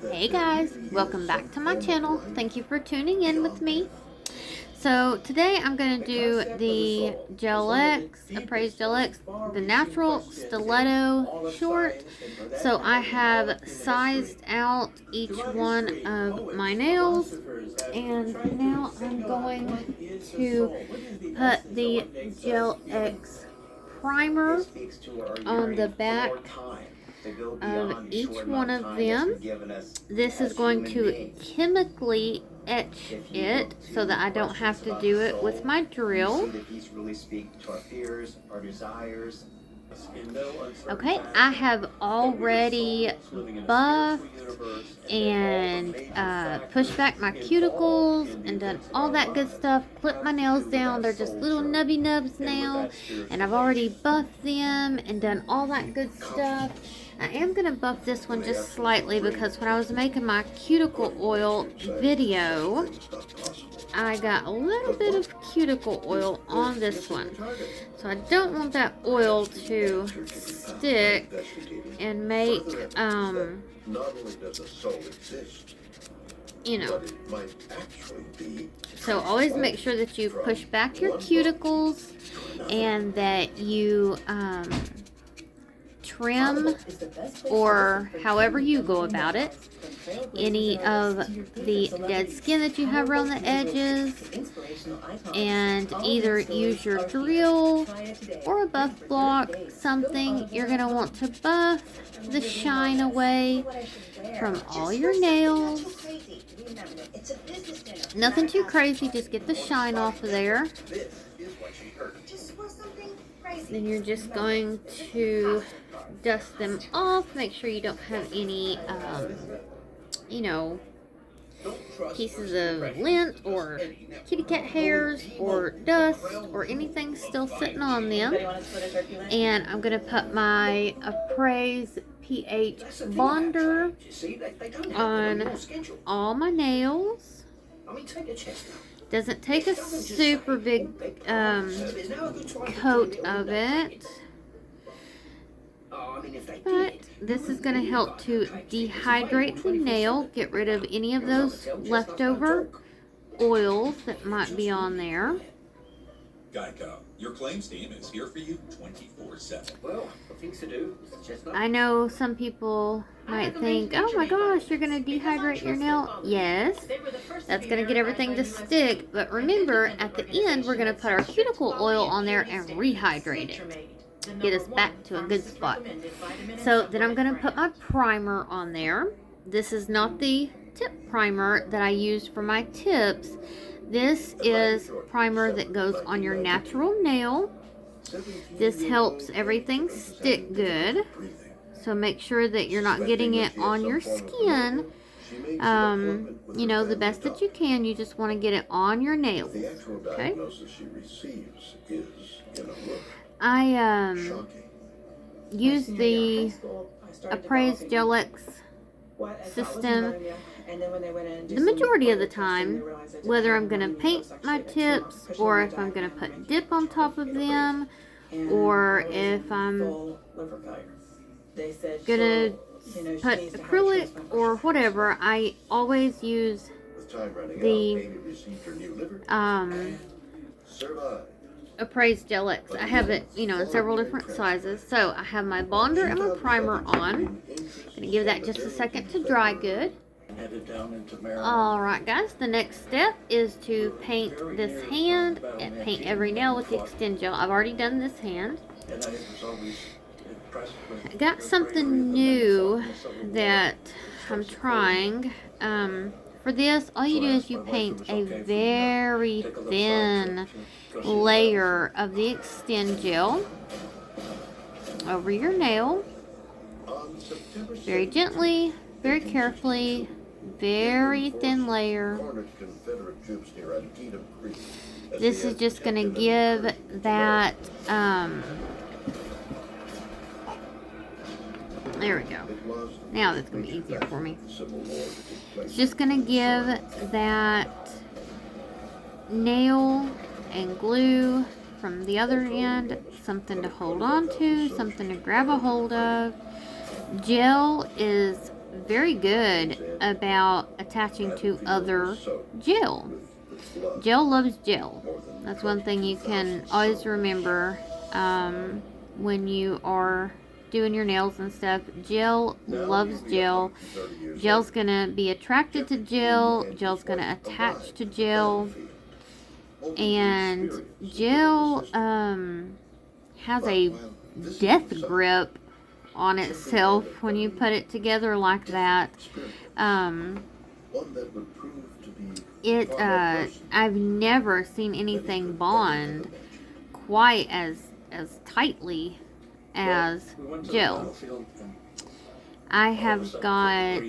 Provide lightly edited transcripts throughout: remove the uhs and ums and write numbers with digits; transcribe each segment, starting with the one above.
Hey guys, welcome back to my channel. Thank you for tuning in with me. So today I'm going to do the Gel-X, Apres Gel-X, the natural stiletto short. So I have sized out each one of my nails, and now I'm going to put the Gel-X primer on the back of each one of them. This is going to chemically etch it so that I don't have to do it with my drill. Okay, I have already buffed and pushed back my cuticles and done all that good stuff. Clipped my nails down. They're just little nubby nubs now, and I've already buffed them and done all that good stuff. I am going to buff this one just slightly because when I was making my cuticle oil video, I got a little bit of cuticle oil on this one. So I don't want that oil to stick and make, you know. So always make sure that you push back your cuticles and that you, trim, or however you go about it, any of the dead skin that you have around the edges, and either use your drill or a buff block, something. You're going to want to buff the shine away from all your nails. Nothing too crazy, just get the shine off of there. Then you're just going to dust them off. Make sure you don't have any, you know, pieces of lint or kitty cat hairs or dust or anything still sitting on them. And I'm going to put my Apres pH bonder on all my nails. Doesn't take a super big coat of it, but this is going to help to dehydrate the nail, get rid of any of those leftover oils that might be on there. Geico, your claims team is here for you 24/7. Well, things to do. I know some people might think, oh my gosh, you're going to dehydrate your nail. Yes, that's going to get everything to stick. But remember, at the end, we're going to put our cuticle oil on there and rehydrate it. Get us back to a good spot. So then I'm going to put my primer on there. This is not the tip primer that I use for my tips. This is primer that goes on your natural nail. This helps everything stick good. So make sure that you're not getting it on your skin. You know, the best that you can. You just want to get it on your nails. Okay? I use the Apres Gel-X system the majority of the time, whether I'm going to paint my tips or if I'm going to put dip on top of them, or if I'm going to put acrylic or whatever. I always use the Apres Gel-X. I have it, you know, in several different sizes. So I have my bonder and my primer on. I'm going to give that just a second to dry good. Alright guys, the next step is to paint this hand and paint every nail with the Extend Gel. I've already done this hand. I got something new that I'm trying. For this, all you do is you paint a very thin layer of the Extend Gel over your nail. Very gently, very carefully, very thin layer. This is just going to give that, there we go. Now that's going to be easier for me. It's just going to give that nail and glue from the other end something to hold on to, something to grab a hold of. Gel is very good about attaching to other gel. Gel loves gel. That's one thing you can always remember when you are doing your nails and stuff. Gel loves gel. Gel's gonna be attracted to gel. Gel's gonna attach to gel. And gel has a death grip on itself when you put it together like that. I've never seen anything bond quite as tightly as gel. I have got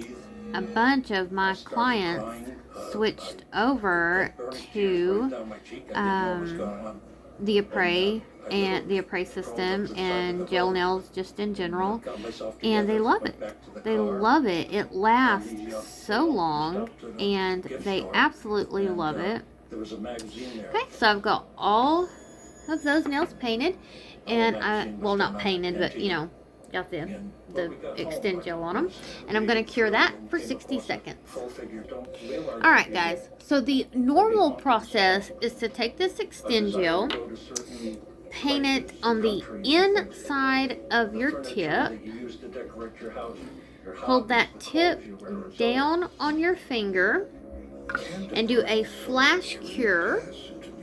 a bunch of my clients switched over to the Apres system and gel nails just in general, and they love it. They love it. It lasts so long, and they absolutely love it. Okay, so I've got all of those nails painted, and well, not painted, but you know, got the extend gel on them, and I'm going to cure that for 60 seconds. Alright guys, so the normal process is to take this extend gel, paint it on the inside of your tip, hold that tip down on your finger, and do a flash cure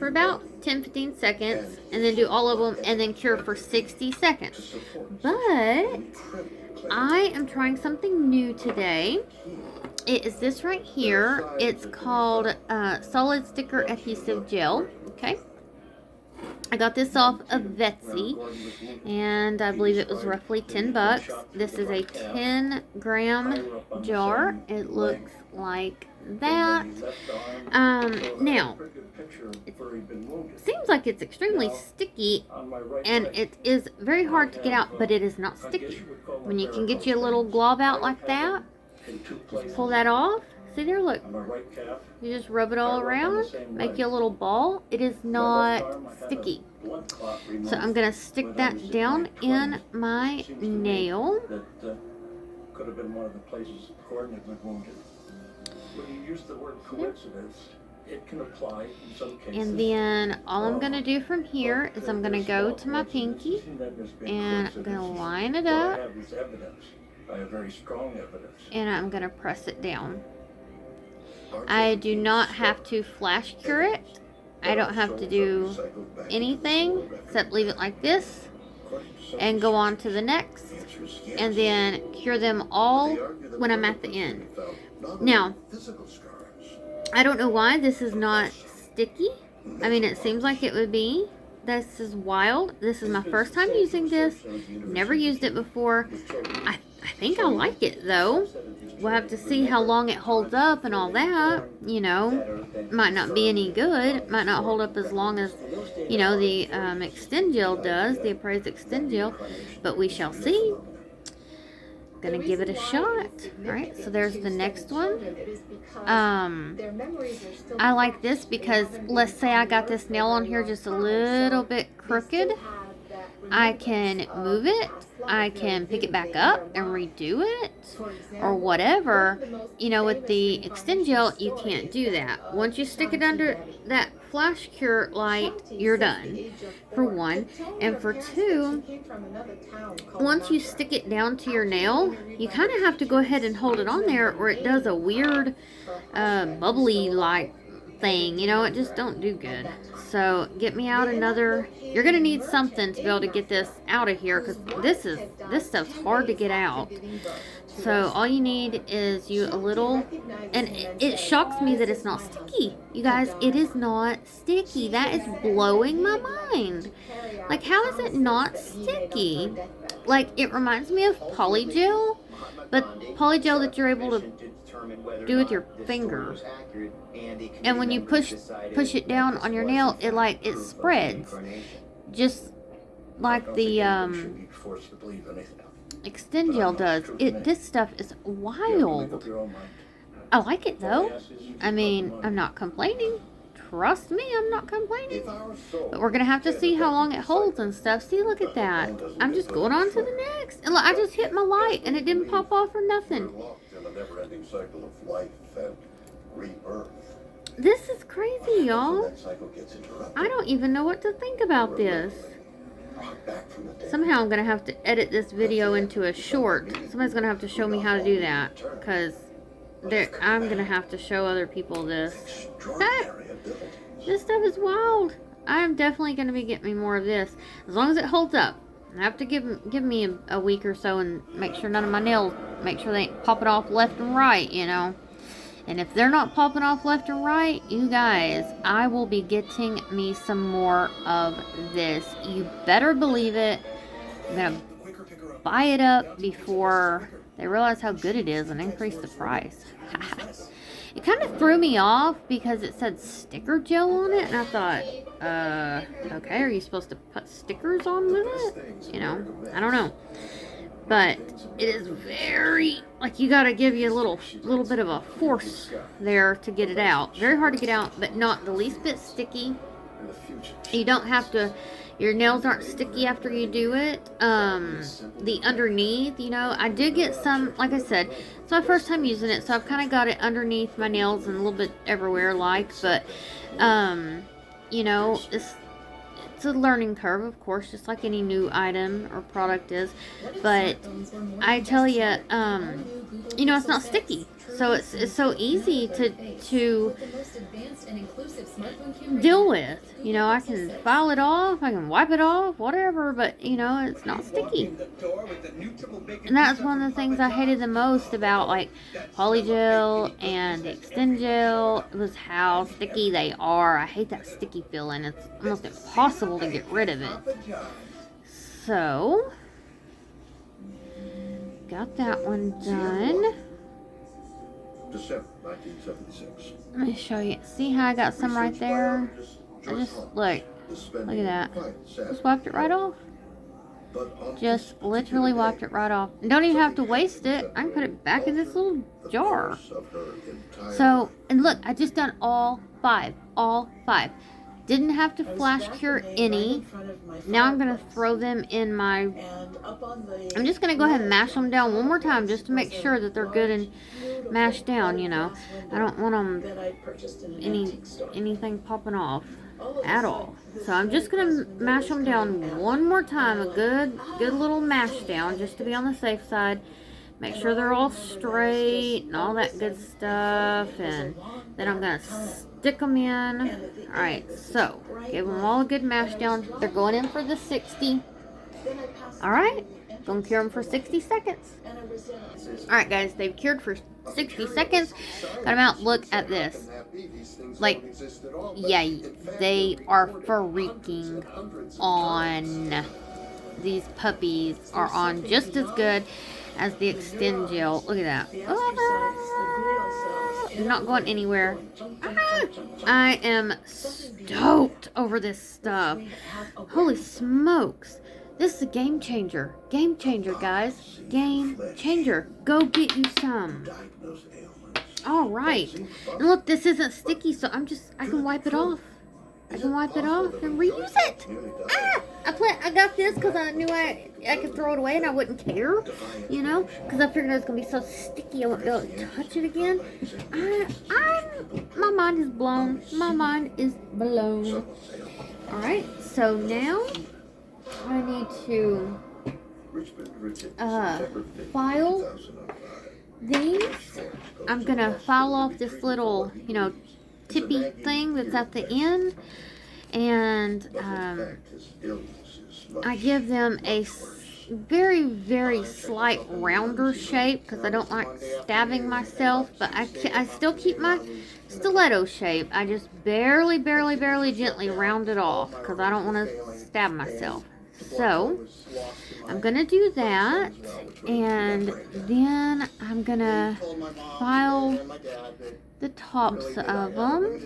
for about 10-15 seconds, and then do all of them and then cure for 60 seconds. But I am trying something new today. It is this right here. It's called Solid Sticker Adhesive Gel. Okay, I got this off of Betsy, and I believe it was roughly 10 bucks. This is a 10-gram jar. It looks like that. Now, it seems like it's extremely sticky, and it is very hard to get out, but it is not sticky. When you can get you a little glob out like that, just pull that off. See there, look. You just rub it all around, make you a little ball. It is not sticky. So I'm going to stick that down in my nail. Could have been one of the places Gordon had been wounded. When you use the word coincidence, it can apply in some cases. And then all I'm going to do from here is I'm going to go to my pinky, and I'm going to line it up, and I'm going to press it down. I do not have to flash cure it. I don't have to do anything except leave it like this and go on to the next, and then cure them all when I'm at the end. Now, I don't know why this is not sticky. I mean, it seems like it would be. This is wild. This is my first time using this. Never used it before. I think I like it though. We'll have to see how long it holds up and all that. You know, might not be any good. Might not hold up as long as, you know, the Extend Gel does, the Apres Extend Gel. But we shall see. Gonna give it a shot. Alright, so there's the next one. I like this because, let's say I got this nail on here just a little bit crooked. I can move it, I can pick it back up and redo it, or whatever. You know, with the Extend Gel, you can't do that. Once you stick it under that flash cure light, you're done, for one. And for two, once you stick it down to your nail, you kind of have to go ahead and hold it on there, or it does a weird bubbly like thing. You know, it just don't do good. So get me out another. You're gonna need something to be able to get this out of here, because this stuff's hard to get out. So all you need is you a little, and it shocks me that it's not sticky. You guys, it is not sticky. That is blowing my mind. Like, how is it not sticky? Like, it reminds me of polygel, but polygel that you're able to do with your finger. And when you push it down on your nail, it spreads, just like the Extend Gel does. This stuff is wild. I like it though. I mean, I'm not complaining. trust me, I'm not complaining. But we're going to have to see how long it holds and stuff. See, look at that. I'm just going on to the next. And look, I just hit my light and it didn't pop off or nothing. This is crazy, y'all. I don't even know what to think about this. Somehow I'm going to have to edit this video into a short. Somebody's going to have to show me how to do that. Because I'm going to have to show other people this. This stuff is wild. I'm definitely going to be getting me more of this. As long as it holds up. I have to give me a week or so and make sure none of my nails, make sure they ain't popping off left and right, you know. And if they're not popping off left and right, you guys, I will be getting me some more of this. You better believe it. I'm going to buy it up before they realize how good it is and increase the price. It kind of threw me off because it said sticker gel on it. And I thought, okay, are you supposed to put stickers on with it? You know, I don't know. But it is very, like, you gotta give you a little bit of a force there to get it out. Very hard to get out, but not the least bit sticky. You don't have to, your nails aren't sticky after you do it. The underneath, you know, I did get some, like I said, it's my first time using it, so I've kind of got it underneath my nails and a little bit everywhere, like, but, you know, it's a learning curve, of course, just like any new item or product is. But I tell you, you know, it's not sticky, so it's so easy to deal with. You know, I can file it off, I can wipe it off, whatever, but you know, it's not sticky. And that's one of the things I hated the most about like polygel and the extend gel, was how sticky they are. I hate that sticky feeling. It's almost impossible to get rid of it. So got that one done. December 1976. Let me show you. See how I got some right there? I just, look at that. Just wiped it right off. Just literally wiped it right off. And don't even have to waste it. I can put it back in this little jar. So, and look, I just done all five. Didn't have to flash cure any. Now I'm going to throw them in my, I'm just going to go ahead and mash them down one more time just to make sure that they're good and mashed down, you know. I don't want them, anything popping off at all. So I'm just going to mash them down one more time, a good little mash down just to be on the safe side. Make sure they're all straight and all that good stuff, and then I'm going to stick them in. Alright, so give them all a good mash down. They're going in for the 60. Alright, gonna cure them for 60 seconds. Alright guys, they've cured for 60 seconds. Got them out. Look at this. Like, yeah, they are freaking on. These puppies are on just as good as the extend gel. Look at that. Not going anywhere. I am stoked over this stuff. Holy smokes. This is a game changer. Game changer, guys. Game changer. Go get you some. Alright. And look, this isn't sticky, so I can wipe it off. I can wipe it off and reuse it. I got this because I knew I could throw it away and I wouldn't care, you know, because I figured it was going to be so sticky I wouldn't be able to touch it again. My mind is blown. My mind is blown. Alright, so now I need to file these. I'm going to file off this little, you know, tippy thing that's at the end, and I give them a very, very slight rounder shape because I don't like stabbing myself, but I still keep my stiletto shape. I just barely gently round it off because I don't want to stab myself. So I'm gonna do that, and then I'm gonna file the tops of them.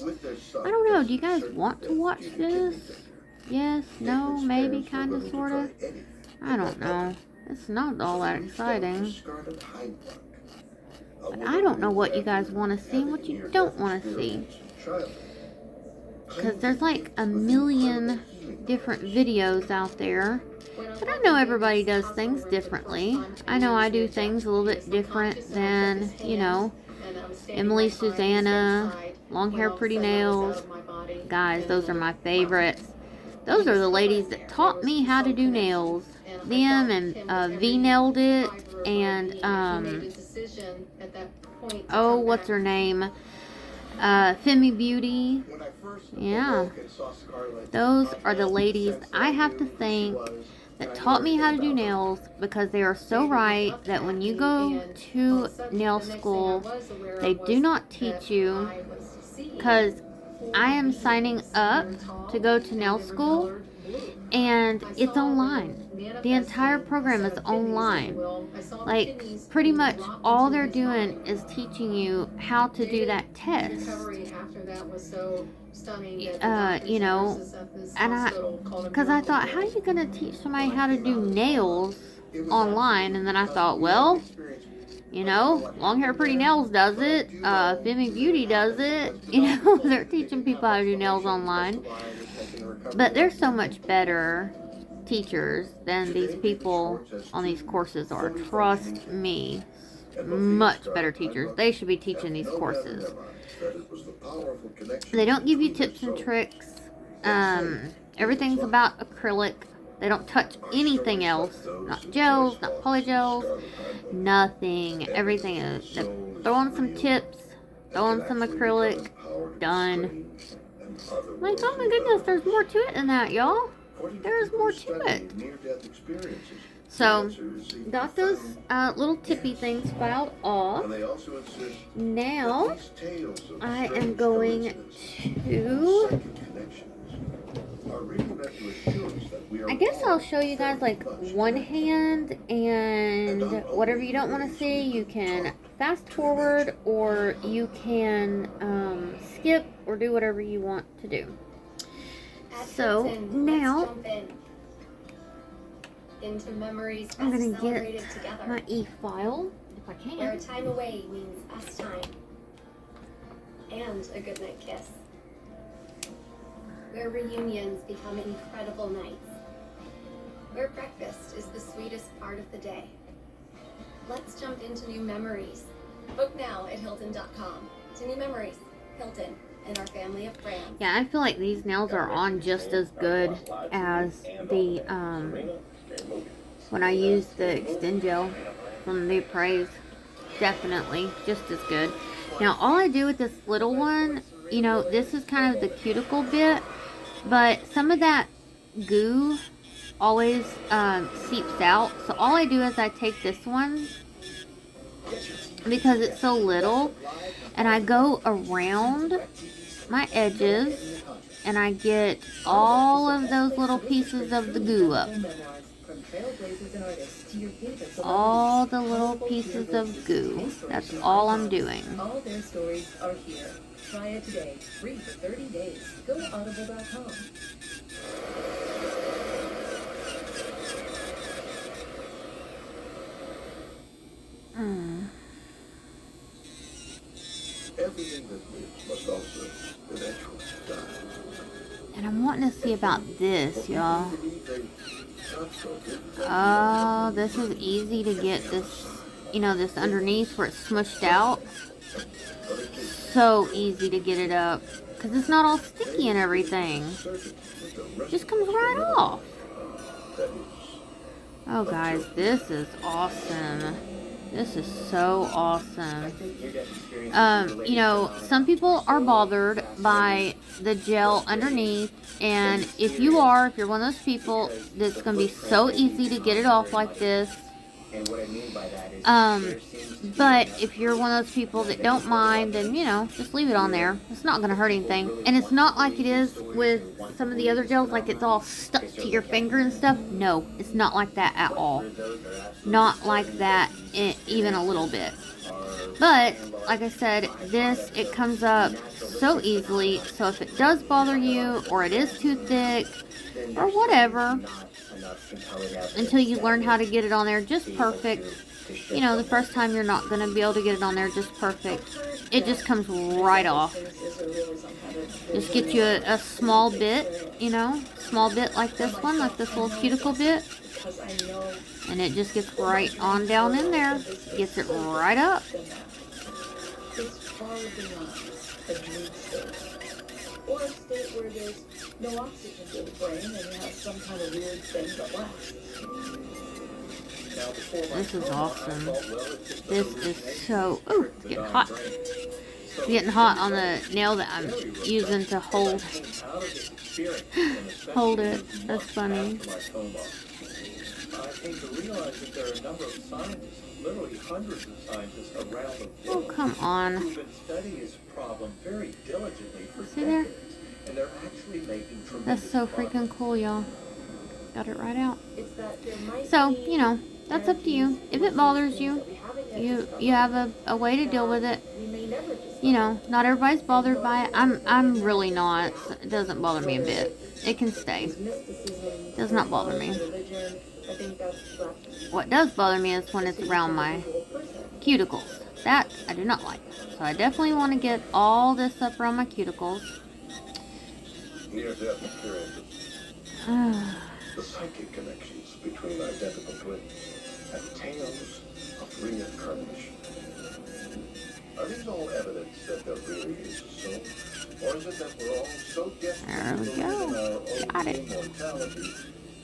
I don't know, do you guys want to watch this? Yes, no, maybe, kind of, sort of. I don't know. It's not all that exciting. But I don't know what you guys want to see and what you don't want to see. Because there's like a million different videos out there. But I know everybody does things differently. I know I do things a little bit different than, you know, Emily, Susanna, long hair, pretty nails. Guys, those are my favorites. Those are the ladies that taught me how to do nails. Them and V-nailed it and oh, what's her name? Femi Beauty. Yeah. Those are the ladies I have to thank that taught me how to do nails, because they are so right that when you go to nail school, they do not teach you, because I am signing up to go to nail school and it's online. The entire program is online. Like, pretty much all they're doing is teaching you how to do that test. You know, and because I thought, how are you going to teach somebody how to do nails online? And then I thought, well, you know, Long Hair Pretty Nails does it. Femi Beauty does it. You know, they're teaching people how to do nails online. But they're so much better teachers than these people on these courses are. Trust me. Much better teachers. They should be teaching these courses. They don't give you tips and tricks. Everything's about acrylic. They don't touch anything else. Not gels, not polygels, nothing. Everything is, throw on some tips, throw on some acrylic, done. Like, oh my goodness, there's more to it than that, y'all. There's more to it. So, got those little tippy things filed off. Now, I am going to, I guess I'll show you guys like one hand, and whatever you don't want to see, you can fast forward, or you can skip, or do whatever you want to do. So now into memories I'm gonna celebrated get together. my e-file if I can. Where a time away means us time and a goodnight kiss. Where reunions become incredible nights. Where breakfast is the sweetest part of the day. Let's jump into new memories. Book now at Hilton.com. To new memories, Hilton, and our family of brands. Yeah, I feel like these nails are on just as good as the when I used the Extend Gel from the Apres. Definitely just as good. Now all I do with this little one, you know, this is kind of the cuticle bit, but some of that goo always seeps out. So all I do is I take this one, because it's so little, and I go around my edges and I get all of those little pieces of the goo up. All the little pieces of goo. That's all I'm doing. All their stories are here. Try it today. Free for 30 days. Go to audible.com. Everything that lives must also eventually die. And I'm wanting to see about this, y'all. Oh, this is easy to get this, you know, this underneath where it's smushed out. So easy to get it up, because it's not all sticky and everything. It just comes right off. Oh guys, this is awesome. This is so awesome. You know, some people are bothered by the gel underneath, and if you're one of those people, that's going to be so easy to get it off like this. And what I mean by that is, But if you're one of those people that don't mind, then, you know, just leave it on there. It's not going to hurt anything. And it's not like it is with some of the other gels, like it's all stuck to your finger and stuff. No, it's not like that at all. Not like that even a little bit. But, like I said, this, it comes up so easily. So if it does bother you, or it is too thick, or whatever, until you learn how to get it on there just perfect, you know, the first time you're not going to be able to get it on there just perfect. It just comes right off. Just get you a small bit, you know, small bit like this one, like this little cuticle bit. And it just gets right on down in there. Gets it right up. It's far beyond a dream state, or a state where there's no oxygen to the brain and you have some kind of weird thing that lasts. This is awesome. This is so... Ooh, it's getting hot. It's getting hot on the nail that I'm using to hold it. That's funny. I came to realize that there are a number of scientists, literally hundreds of scientists around the Oh, world, come on. who've been studying this problem very diligently for See there? decades, and they're actually making tremendous That's so progress. freaking cool, y'all. Got it right out. It's that there might So, be you know, that's up to you. If it bothers you, you have a way to deal with it. we may never discover. You know, not everybody's bothered by it. I'm really not. It doesn't bother me a bit. It can stay. Mysticism, Does not bother me. religion, I think that's What does bother me is when it's around my cuticles. That I do not like. So I definitely want to get all this up around my cuticles. Near-death experiences, the psychic connections between identical twins, and tales of reincarnation. Are these all evidence that there really is a soul? Or is it that we're all so There desperate we to go. believe in our Got own it. immortality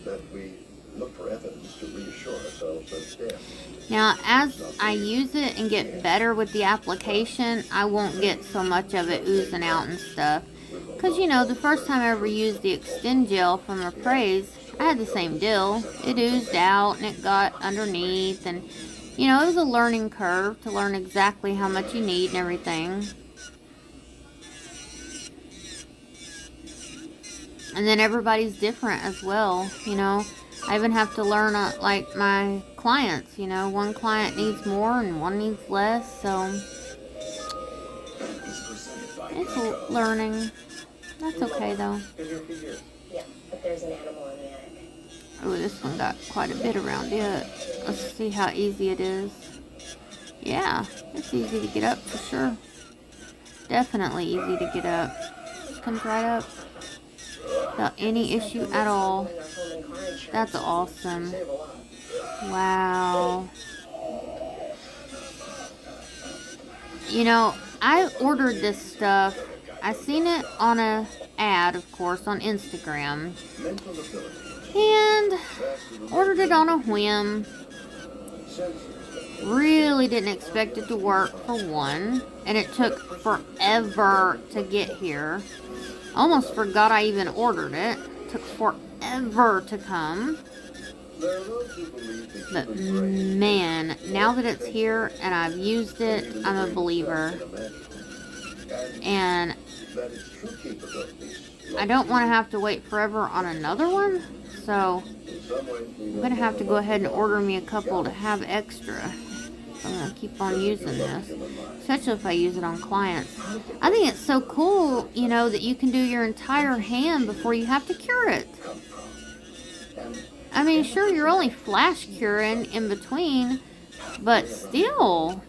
that we look for evidence to reassure ourselves of death? Now, as I use it and get better with the application, I won't get so much of it oozing out and stuff. Because, you know, the first time I ever used the Extend Gel from Apres, I had the same deal. It oozed out and it got underneath. And, you know, it was a learning curve to learn exactly how much you need and everything. And then everybody's different as well, you know. I even have to learn, like, my clients, you know. One client needs more and one needs less, so it's learning. That's okay, though. Yeah, but there's an animal in the attic. Oh, this one got quite a bit around it. Let's see how easy it is. Yeah, it's easy to get up for sure. Definitely easy to get up. Just comes right up without any issue at all. That's awesome. Wow. You know, I ordered this stuff. I seen it on a ad, of course, on Instagram. And ordered it on a whim. Really didn't expect it to work, for one. And it took forever to get here. Almost forgot I even ordered it. Took forever to come. But man, now that it's here and I've used it, I'm a believer. And I don't want to have to wait forever on another one. So I'm going to have to go ahead and order me a couple to have extra. I'm going to keep on using this, especially if I use it on clients. I think it's so cool, you know, that you can do your entire hand before you have to cure it. I mean, sure, you're only flash curing in between, but still,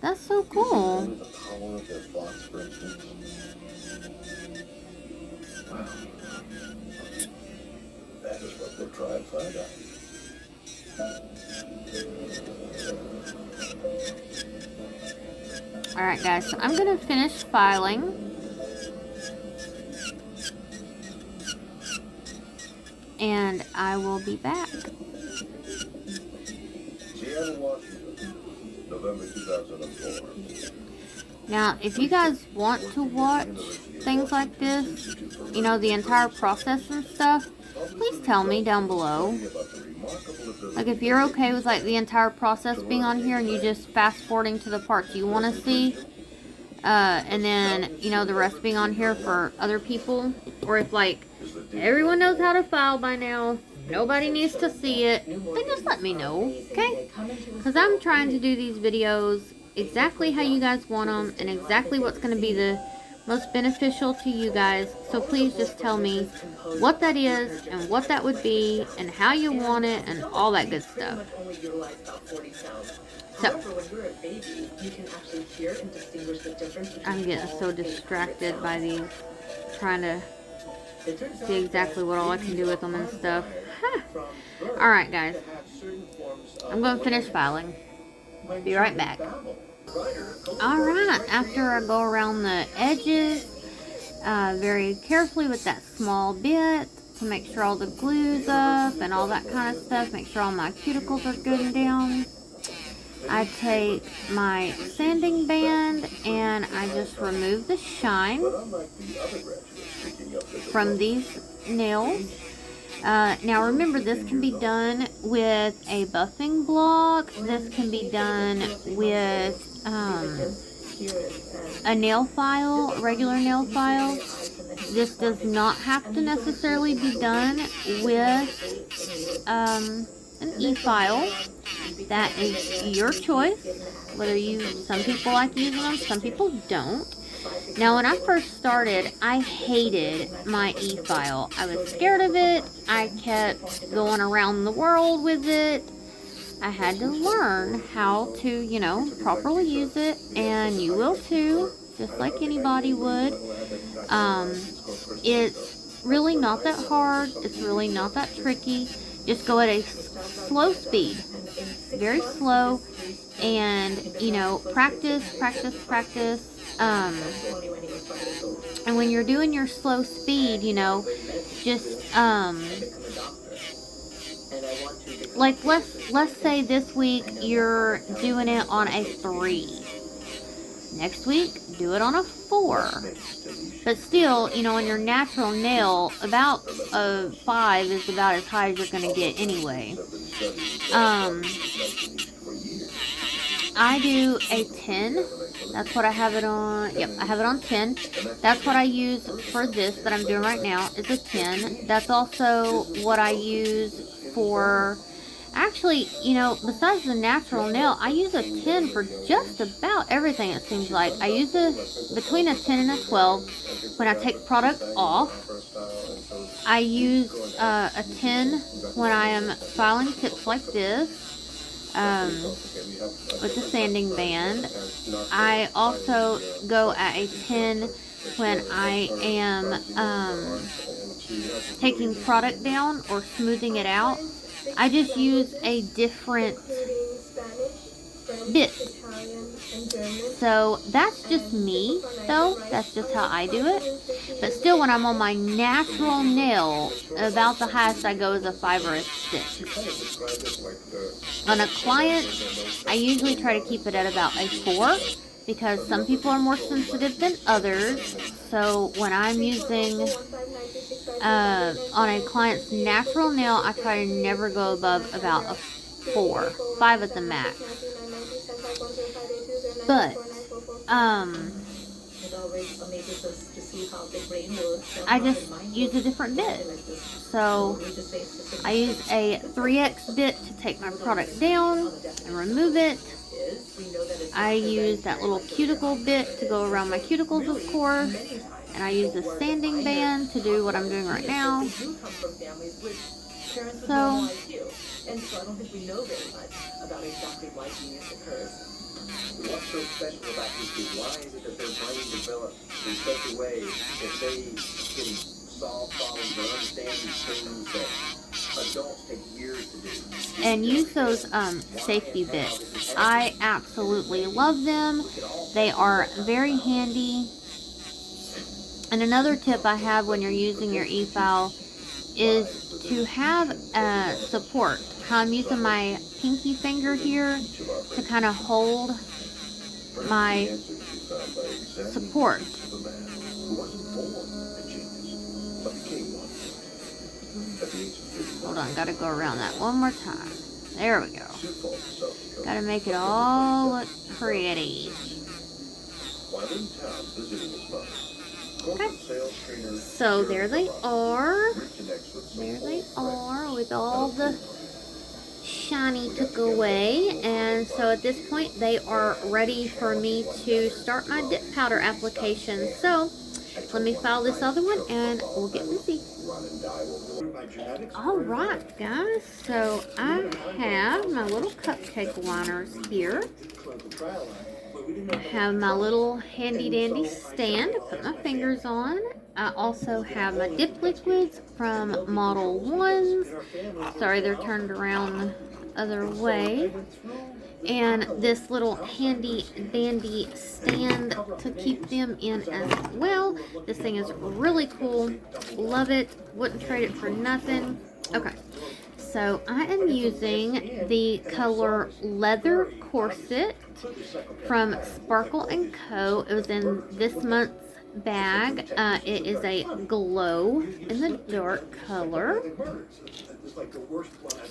that's so cool. That is what we'll try and find out. Alright guys, so I'm going to finish filing. And I will be back. Seattle, Washington, November 2004. Now, if you guys want to watch things like this, you know, the entire process and stuff, please tell me down below. Like, if you're okay with, like, the entire process being on here and you just fast forwarding to the parts you want to see, and then, you know, the rest being on here for other people, or if, like, everyone knows how to file by now, nobody needs to see it, then just let me know, okay? Because I'm trying to do these videos exactly how you guys want them, and exactly what's going to be the most beneficial to you guys. So please just tell me what that is and what that would be and how you want it and all that good stuff. So, I'm getting so distracted by these, trying to see exactly what all I can do with them and stuff. Alright guys, I'm going to finish filing. Be right back. Alright, after I go around the edges very carefully with that small bit to make sure all the glue's up and all that kind of stuff, make sure all my cuticles are good and down, I take my sanding band and I just remove the shine from these nails. Now remember, this can be done with a buffing block. This can be done with a nail file, a regular nail file. This does not have to necessarily be done with an e-file. That is your choice. Some people like using them, some people don't. Now, when I first started, I hated my e-file. I was scared of it. I kept going around the world with it. I had to learn how to, properly use it, and you will too, just like anybody would. It's really not that hard. It's really not that tricky. Just go at a slow speed, very slow, and, practice. And when you're doing your slow speed, just, like, let's say this week you're doing it on a 3. Next week, do it on a 4. But still, on your natural nail, about a 5 is about as high as you're going to get anyway. I do a 10. That's what I have it on. Yep, I have it on 10. That's what I use for this that I'm doing right now, is a 10. That's also what I use for, actually, besides the natural nail, I use a 10 for just about everything, it seems like. I use between a 10 and a 12 when I take product off. I use a 10 when I am filing tips like this. With the sanding band. I also go at a 10 when I am taking product down or smoothing it out. I just use a different bit. So that's just me, though. That's just how I do it. But still, when I'm on my natural nail, about the highest I go is a 5 or a 6. On a client, I usually try to keep it at about a 4, because some people are more sensitive than others. So when I'm using on a client's natural nail, I try to never go above about a 4, 5 at the max. But I just use a different bit. So I use a 3X bit to take my product down and remove it. I use that little cuticle bit to go around my cuticles, of course. And I use the sanding band to do what I'm doing right now. So, what's so special about these people? Why is it that their brain develops in such a way that they can solve problems or understand these things that adults take years to do? And use those safety bits. I absolutely love them. They are very handy. And another tip I have when you're using your e-file is to have support. How I'm using my pinky finger here to kind of hold my support. Hold on, gotta go around that one more time. There we go. Gotta make it all look pretty. Okay, so there they are. There they are with all the shiny took away, and so at this point they are ready for me to start my dip powder application. So let me file this other one and we'll get busy. Alright guys, so I have my little cupcake liners here. I have my little handy dandy stand to put my fingers on. I also have my dip liquids from Model 1s. Sorry, they're turned around the other way. And this little handy dandy stand to keep them in as well. This thing is really cool. Love it. Wouldn't trade it for nothing. Okay. So I am using the color Leather Corset from Sparkle & Co. It was in this month's bag. It is a glow in the dark color.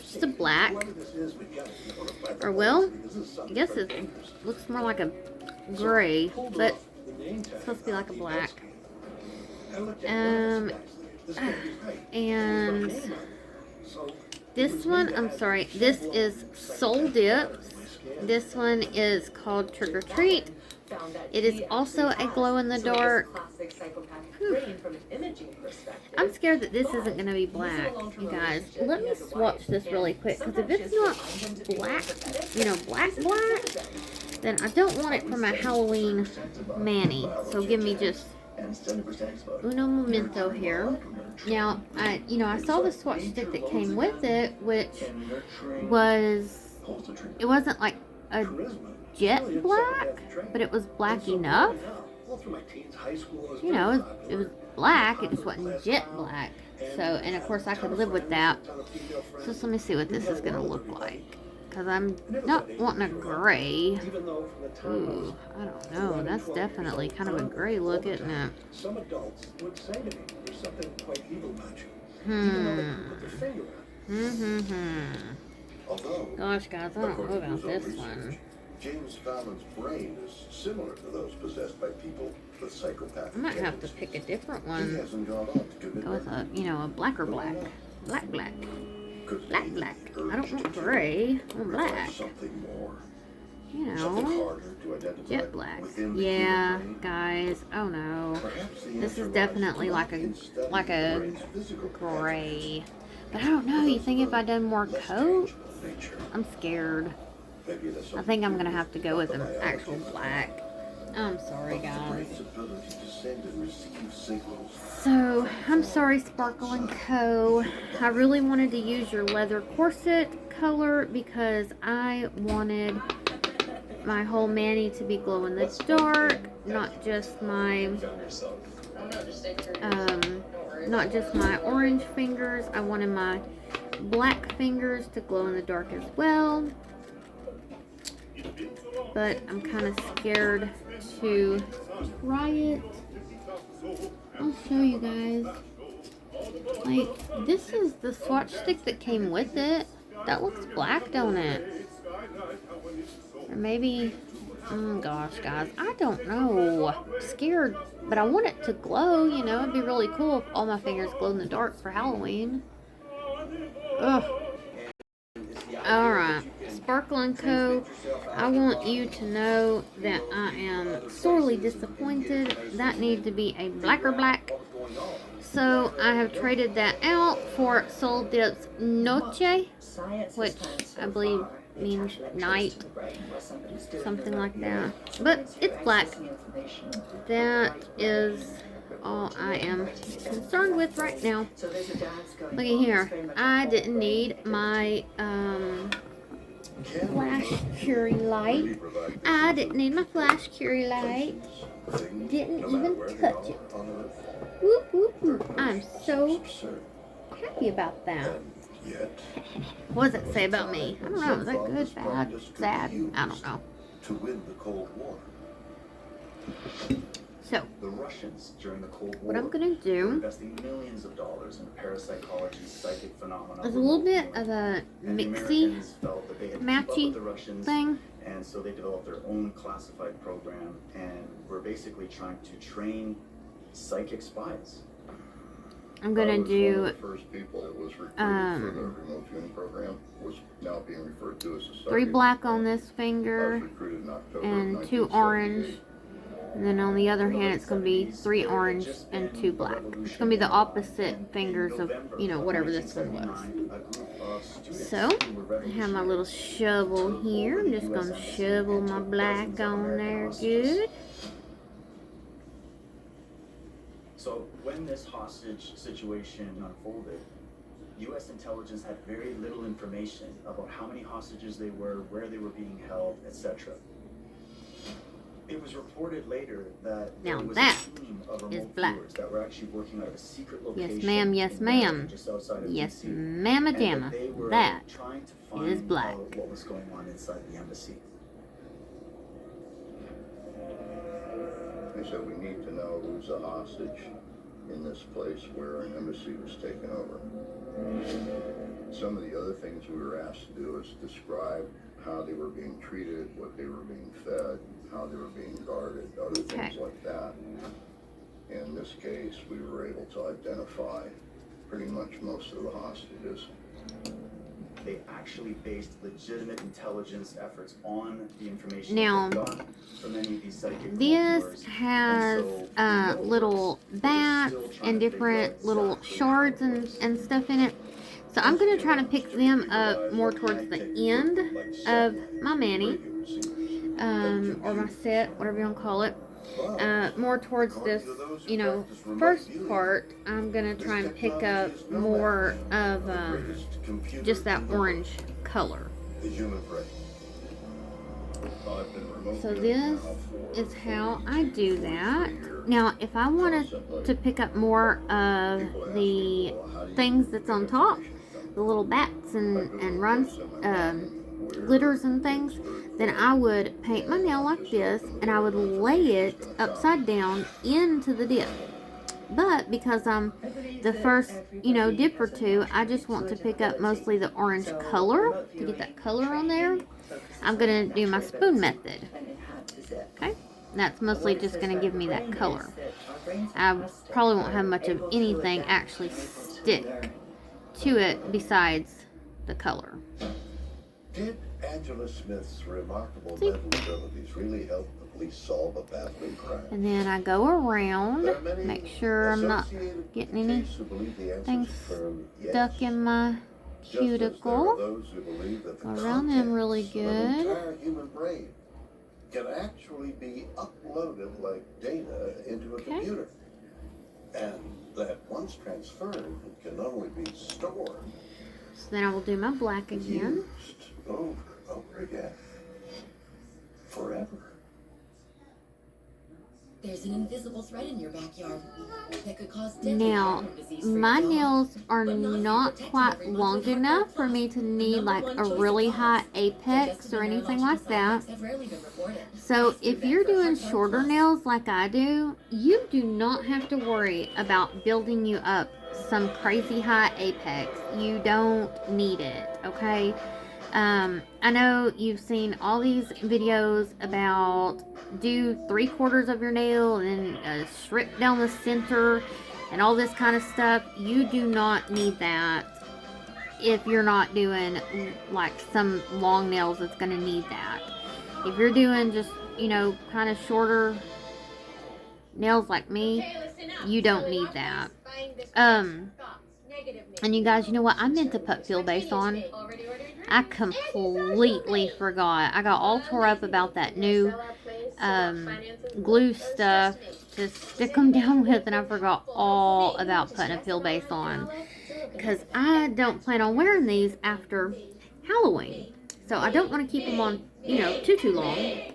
Just a black. Or well, I guess it looks more like a gray, but it's supposed to be like a black. And this one, I'm sorry, this is Soul Dips. This one is called Trick or Treat. It is also a glow in the dark. I'm scared that this isn't going to be black, you guys. Let me swatch this really quick, because if it's not black, you know, black, then I don't want it for my Halloween mani. So give me just uno momento here. Now, I saw the swatch stick that came with it, which was, it wasn't like a jet black, but it was black enough. You know, it was black, it just wasn't jet black. So, and of course I could live with that. So let me see what this is going to look like. Because I'm not wanting a gray. Ooh, I don't know. That's definitely kind of a gray look, isn't it? Some adults would say to me, there's something quite evil about you. Gosh, guys, I don't know about this one. James Fallon's brain is similar to those possessed by people with psychopathic I might have to tendencies. pick a different He one. hasn't gone on to commit Go with a, a blacker black. Black. Could Black. be I don't urge want to gray. I want require black. something more, You something know. harder to identify Jet black. within the Yeah, human brain. guys. Oh no. Perhaps the This answer is lies definitely not like in studying a the brain's physical gray. But I don't know. You think if I done more less coats? tangible nature. I'm scared. Maybe it has I something think I'm to gonna do have to with go with the an biology actual of the black. I'm sorry, of the guys. brain's ability to send and receive signals. So, I'm sorry, Sparkle & Co. I really wanted to use your leather corset color because I wanted my whole mani to be glow in the dark, not just my orange fingers. I wanted my black fingers to glow in the dark as well. But I'm kind of scared to try it. I'll show you guys. Like, this is the swatch stick that came with it. That looks black, don't it? Or maybe, oh gosh, guys, I don't know. I'm scared, but I want it to glow, you know. It'd be really cool if all my fingers glow in the dark for Halloween. Ugh. Alright, Sparkle & Co. I want you to know that I am sorely disappointed. That needs to be a blacker black. So I have traded that out for Soul Dips Noche, which I believe means night, something like that. But it's black. That is all I am concerned with right now. Look at here. I didn't need my flash Curie light. I didn't need my flash Curie light. Didn't even touch it. Whoop, whoop, whoop. I'm so happy about that. What does it say about me? I don't know. Is that good, bad, sad? I don't know. To win the Cold War. So, The Russians during the Cold War what I'm going to were do investing millions of dollars in parapsychology, psychic phenomena. is a little bit of a And the mixy Americans felt that they had to keep up matchy with the Russians, thing. and so they developed their own classified program, and were basically trying to train psychic spies. I'm gonna do One of the first people that was recruited for the remote viewing program was now being referred to as a 3 black on this I was finger recruited in October and of 2 orange. 1978. And then on the other hand, it's going to be 3 orange and 2 black. It's going to be the opposite fingers of, you know, whatever this one was. So, I have my little shovel here. I'm just going to shovel my black on there good. So when this hostage situation unfolded, U.S. intelligence had very little information about how many hostages they were, where they were being held, etc. It was reported later that Now there was that a team of is remote black. viewers that were actually working out of a secret location. Yes, ma'am. Yes, in Maryland, ma'am. just outside of Yes, DC, mamma and jamma. they were That trying to find is black. out what was going on inside the embassy. They said we need to know who's a hostage in this place where an embassy was taken over. Some of the other things we were asked to do is describe how they were being treated, what they were being fed, how they were being guarded, other things like that. In this case, we were able to identify pretty much most of the hostages. They actually based legitimate intelligence efforts on the information Now, they got from any of these psychic remote this viewers. has And so, little bats and different little shards and stuff in it. So I'm going to try to pick them up more towards the end of my mani, or my set, whatever you want to call it. More towards this, you know, first part. I'm going to try and pick up more of just that orange color. The human brain. So this is how I do that. Now, if I wanted to pick up more of the things that's on top, the little bats and runs, glitters and things, then I would paint my nail like this, and I would lay it upside down into the dip. But because I'm the first, you know, dip or two, I just want to pick up mostly the orange color to get that color on there. I'm going to do my spoon method. Okay? That's mostly just going to give me that color. I probably won't have much of anything actually stick to it besides the color. Did Angela Smith's remarkable mental abilities really help the police solve a baffling crime? And then I go around, make sure I'm not getting anything stuck in my cuticle. Go around them really good. An entire human brain can actually be uploaded like data into a computer. And that once transferred, it can only be stored. So then I will do my black again. Used over again. Forever. There's an invisible thread in your backyard that could cause deadly Now, Lyme disease for my your dog. nails are not quite long enough for me to need like a really high apex or anything like that. Have rarely been reported. So if you're doing shorter nails like I do, you do not have to worry about building you up some crazy high apex. You don't need it, okay? I know you've seen all these videos about do 3/4 of your nail and then strip down the center and all this kind of stuff. You do not need that if you're not doing like some long nails that's going to need that. If you're doing just, you know, kind of shorter nails like me, you don't need that. And you guys, you know what? I meant to put Peel Base on. I completely forgot. I got all tore up about that new glue stuff to stick them down with, and I forgot all about putting a Peel Base on. Because I don't plan on wearing these after Halloween. So I don't want to keep them on, you know, too long.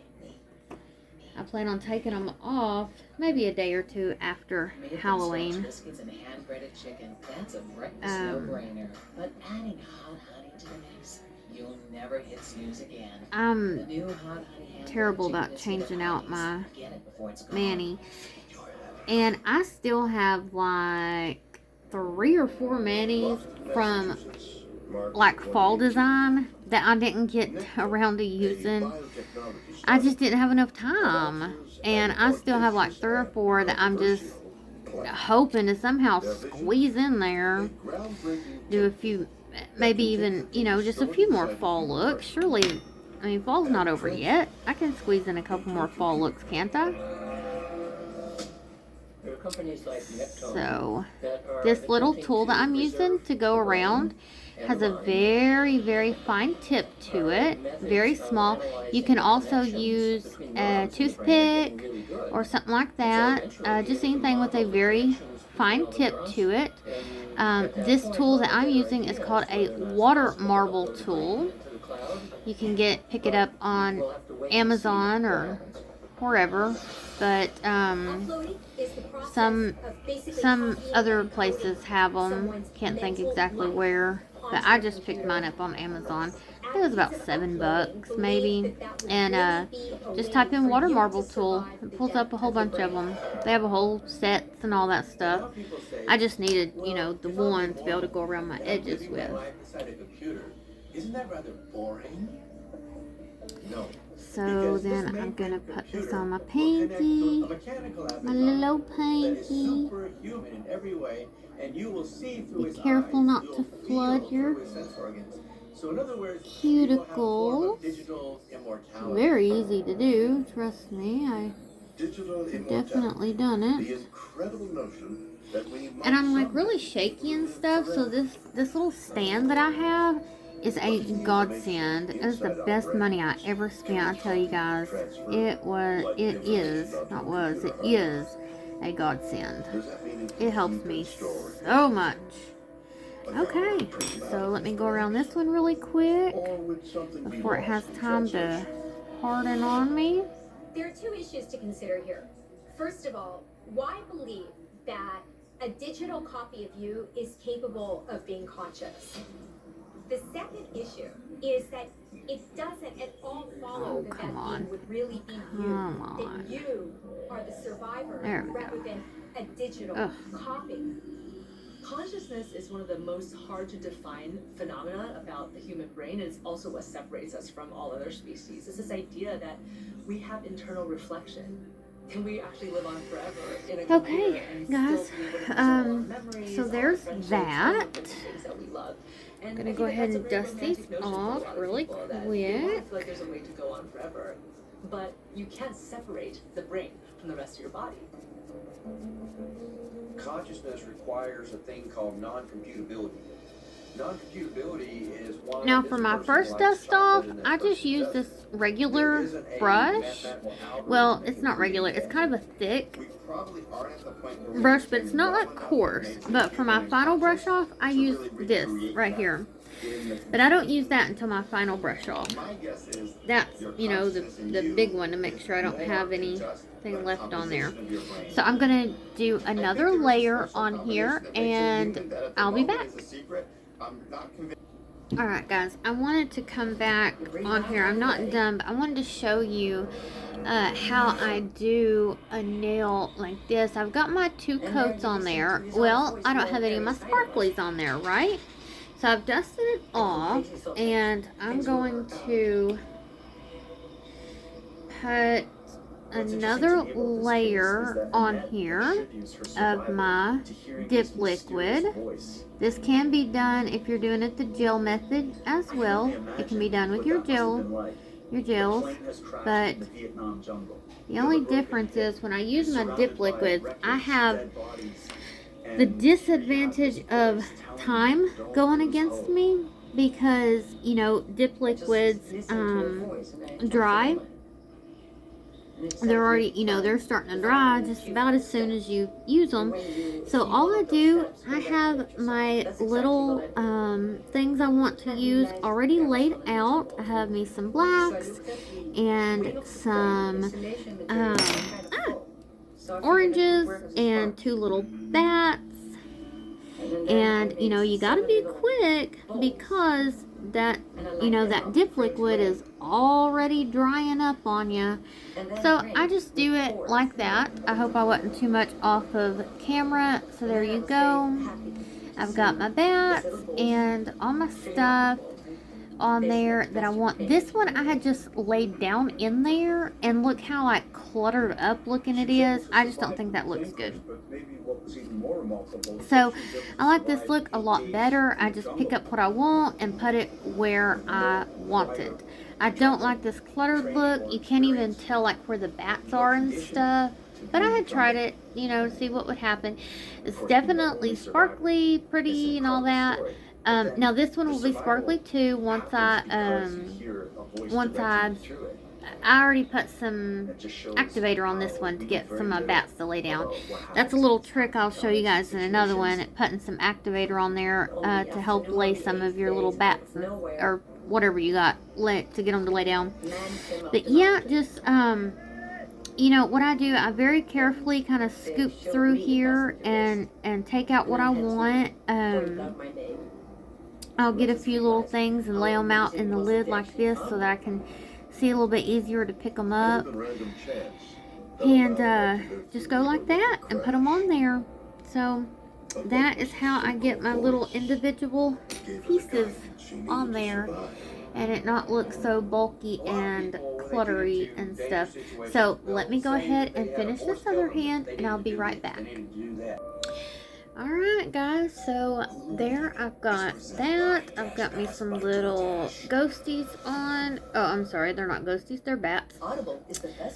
I plan on taking them off maybe a day or two after Halloween. Biscuits and hand-breaded chicken. That's a breakfast no-brainer. But adding hot honey to the mix, you'll never hit snooze again. I'm The new hot honey terrible hand-breaded about chicken changing biscuit out honey. my Get it before it's gone. mani. And I still have like 3 or 4 manis from like fall design that I didn't get around to using. I just didn't have enough time. And I still have like 3 or 4 that I'm just hoping to somehow squeeze in there, do a few, maybe even, you know, just a few more fall looks. Surely, I mean, fall's not over yet. I can squeeze in a couple more fall looks, can't I? So, this little tool that I'm using to go around has a very, very fine tip to it, very small. You can also use a toothpick or something like that, just anything with a very fine tip to it. This tool that I'm using is called a water marble tool. You can pick it up on Amazon or wherever, but some other places have them. Can't think exactly where, but I just picked mine up on Amazon. I think it was about $7 maybe, and just type in water marble tool. It pulls up a whole bunch of them. They have a whole sets and all that stuff. I just needed, you know, the one to be able to go around my edges with. Isn't that rather boring? No. So then I'm gonna put this on my pinky, my little pinky. Be careful not to flood your cuticles. Very easy to do, trust me. I've definitely done it. And I'm like really shaky and stuff, so this little stand that I have is a godsend. It is the best money I ever spent, I tell you guys. It is a godsend. It helps me so much. Okay, so let me go around this one really quick before it has time to harden on me. There are two issues to consider here. First of all, why believe that a digital copy of you is capable of being conscious? The second issue is that it doesn't at all follow that being would really be you. That you are the survivor rather than a digital copy. Consciousness is one of the most hard to define phenomena about the human brain, and it's also what separates us from all other species. It's this idea that we have internal reflection. Can we actually live on forever in a okay, guys. So there's that. I'm gonna go ahead and dust these off really quick. I feel like there's a way to go on forever, but you can't separate the brain from the rest of your body. Consciousness requires a thing called non-computability. Non-computability is one. Now for my first dust off, I just use this regular brush. Well, it's not regular. It's kind of a thick brush, but it's not like coarse. But for my final brush off, I use this right here. But I don't use that until my final brush off. That's, you know, the big one to make sure I don't have anything left on there. So I'm going to do another layer on here, and I'll be back. Alright guys, I wanted to come back on here. I'm not done, but I wanted to show you how I do a nail like this. I've got my 2 coats on there. Well, I don't have any of my sparklies on there, right? So I've dusted it off, and I'm going to put another layer on here of my dip liquid. This can be done if you're doing it the gel method as well. It can be done with your gels, but the only difference is when I use my dip liquids, I have the disadvantage of time going against me because, you know, dip liquids dry. They're already, you know, they're starting to dry just about as soon as you use them. So all I do, I have my little things I want to use already laid out. I have me some blacks and some oranges and 2 little bats. And, you know, you gotta be quick because that, you know, that dip liquid is already drying up on you. So I just do it like that. I hope I wasn't too much off of camera. So there you go. I've got my bats and all my stuff on there that I want. This one I had just laid down in there, and look how like cluttered up looking it is. I just don't think that looks good. was even more remarkable. So I like this look a lot better. I just pick up what I want and put it where I want it. I don't like this cluttered look. You can't even tell like where the bats are and stuff. But I had tried it, you know, to see what would happen. It's definitely sparkly, pretty, and all that. Now this one will be sparkly too once I already put some activator on this one to get some of my bats to lay down. That's a little trick I'll show you guys in another one, putting some activator on there to help lay some of your little bats or whatever you got to get them to lay down. But yeah, just you know what I do, I very carefully kind of scoop through here and take out what I want. I'll get a few little things and lay them out in the lid like this so that I can see a little bit easier to pick them up, and just go like that and put them on there. So that is how I get my little individual pieces on there and it not look so bulky and cluttery and stuff. So let me go ahead and finish this other hand and I'll be right back. Alright guys, so there I've got that. I've got me some little ghosties on. Oh, I'm sorry, they're not ghosties, they're bats.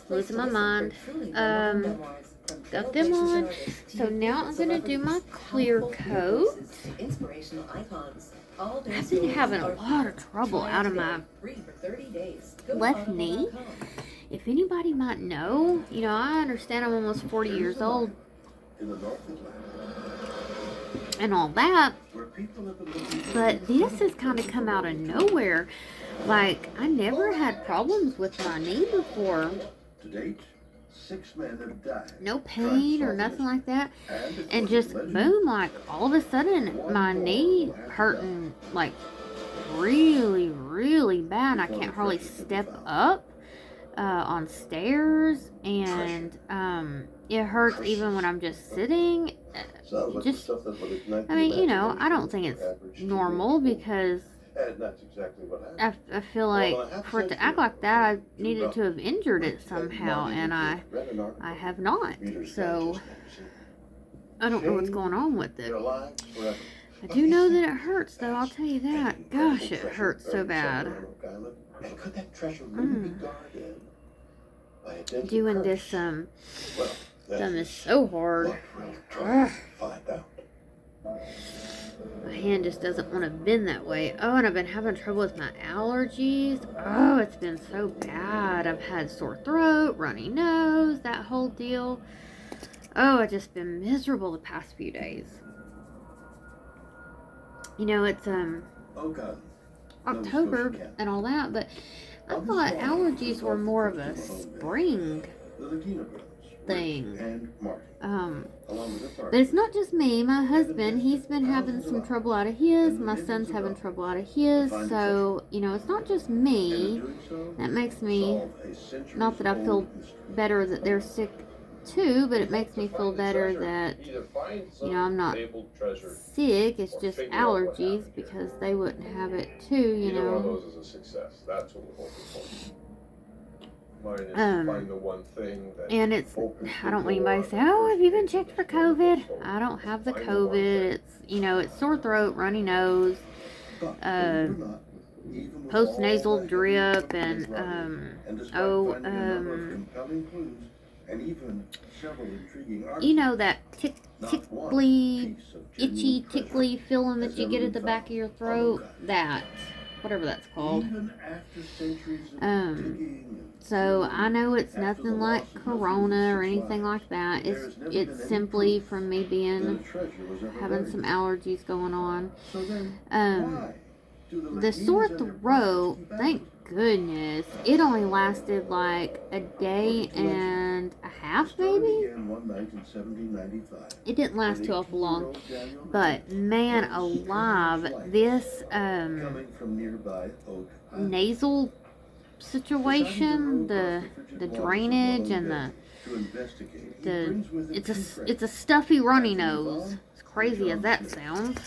Losing my mind. Got them on. So now I'm going to do my clear coat. I've been having a lot of trouble out of my left knee. If anybody might know, you know, I understand I'm almost 40 years old and all that, but this has kind of come out of nowhere. Like, I never had problems with my knee before. To date, 6 men have died. No pain or nothing like that, and just boom, like all of a sudden my knee hurting like really bad. I can't hardly step up on stairs, and it hurts even when I'm just sitting. Just, I mean, you know, I don't think it's normal because I feel like for it to act like that, I needed to have injured it somehow, and I have not. So I don't know what's going on with it. I do know that it hurts, though. I'll tell you that. Gosh, it hurts so bad. Doing this thumb is so hard. My hand just doesn't want to bend that way. Oh, and I've been having trouble with my allergies. Oh, it's been so bad. I've had sore throat, runny nose, that whole deal. Oh, I've just been miserable the past few days. You know, it's October and all that, but I thought allergies were more of a spring thing. But it's not just me. My husband, he's been having some trouble out of his. My son's having trouble out of his. So, you know, it's not just me. That makes me, not that I feel better that they're sick too, but it makes me feel better that, you know, I'm not sick. It's just allergies, because they wouldn't have it too, you know. Either one of those is a success. That's what we're hoping for. Mine is find the one thing that, and it's, I don't want anybody to say, oh, have you been checked for COVID? I don't have the COVID. It's, you know, it's sore throat, runny nose, post-nasal drip, and, you know, that tickly, itchy, tickly feeling that you get at the back of your throat, that, whatever that's called. So I know it's nothing like corona or anything like that. It's simply from me having some allergies going on. The sore throat, thank goodness, it only lasted like a day and a half, maybe. It didn't last too awful long, but man alive, this nasal situation, the drainage and it's a stuffy runny nose. As crazy as that sounds.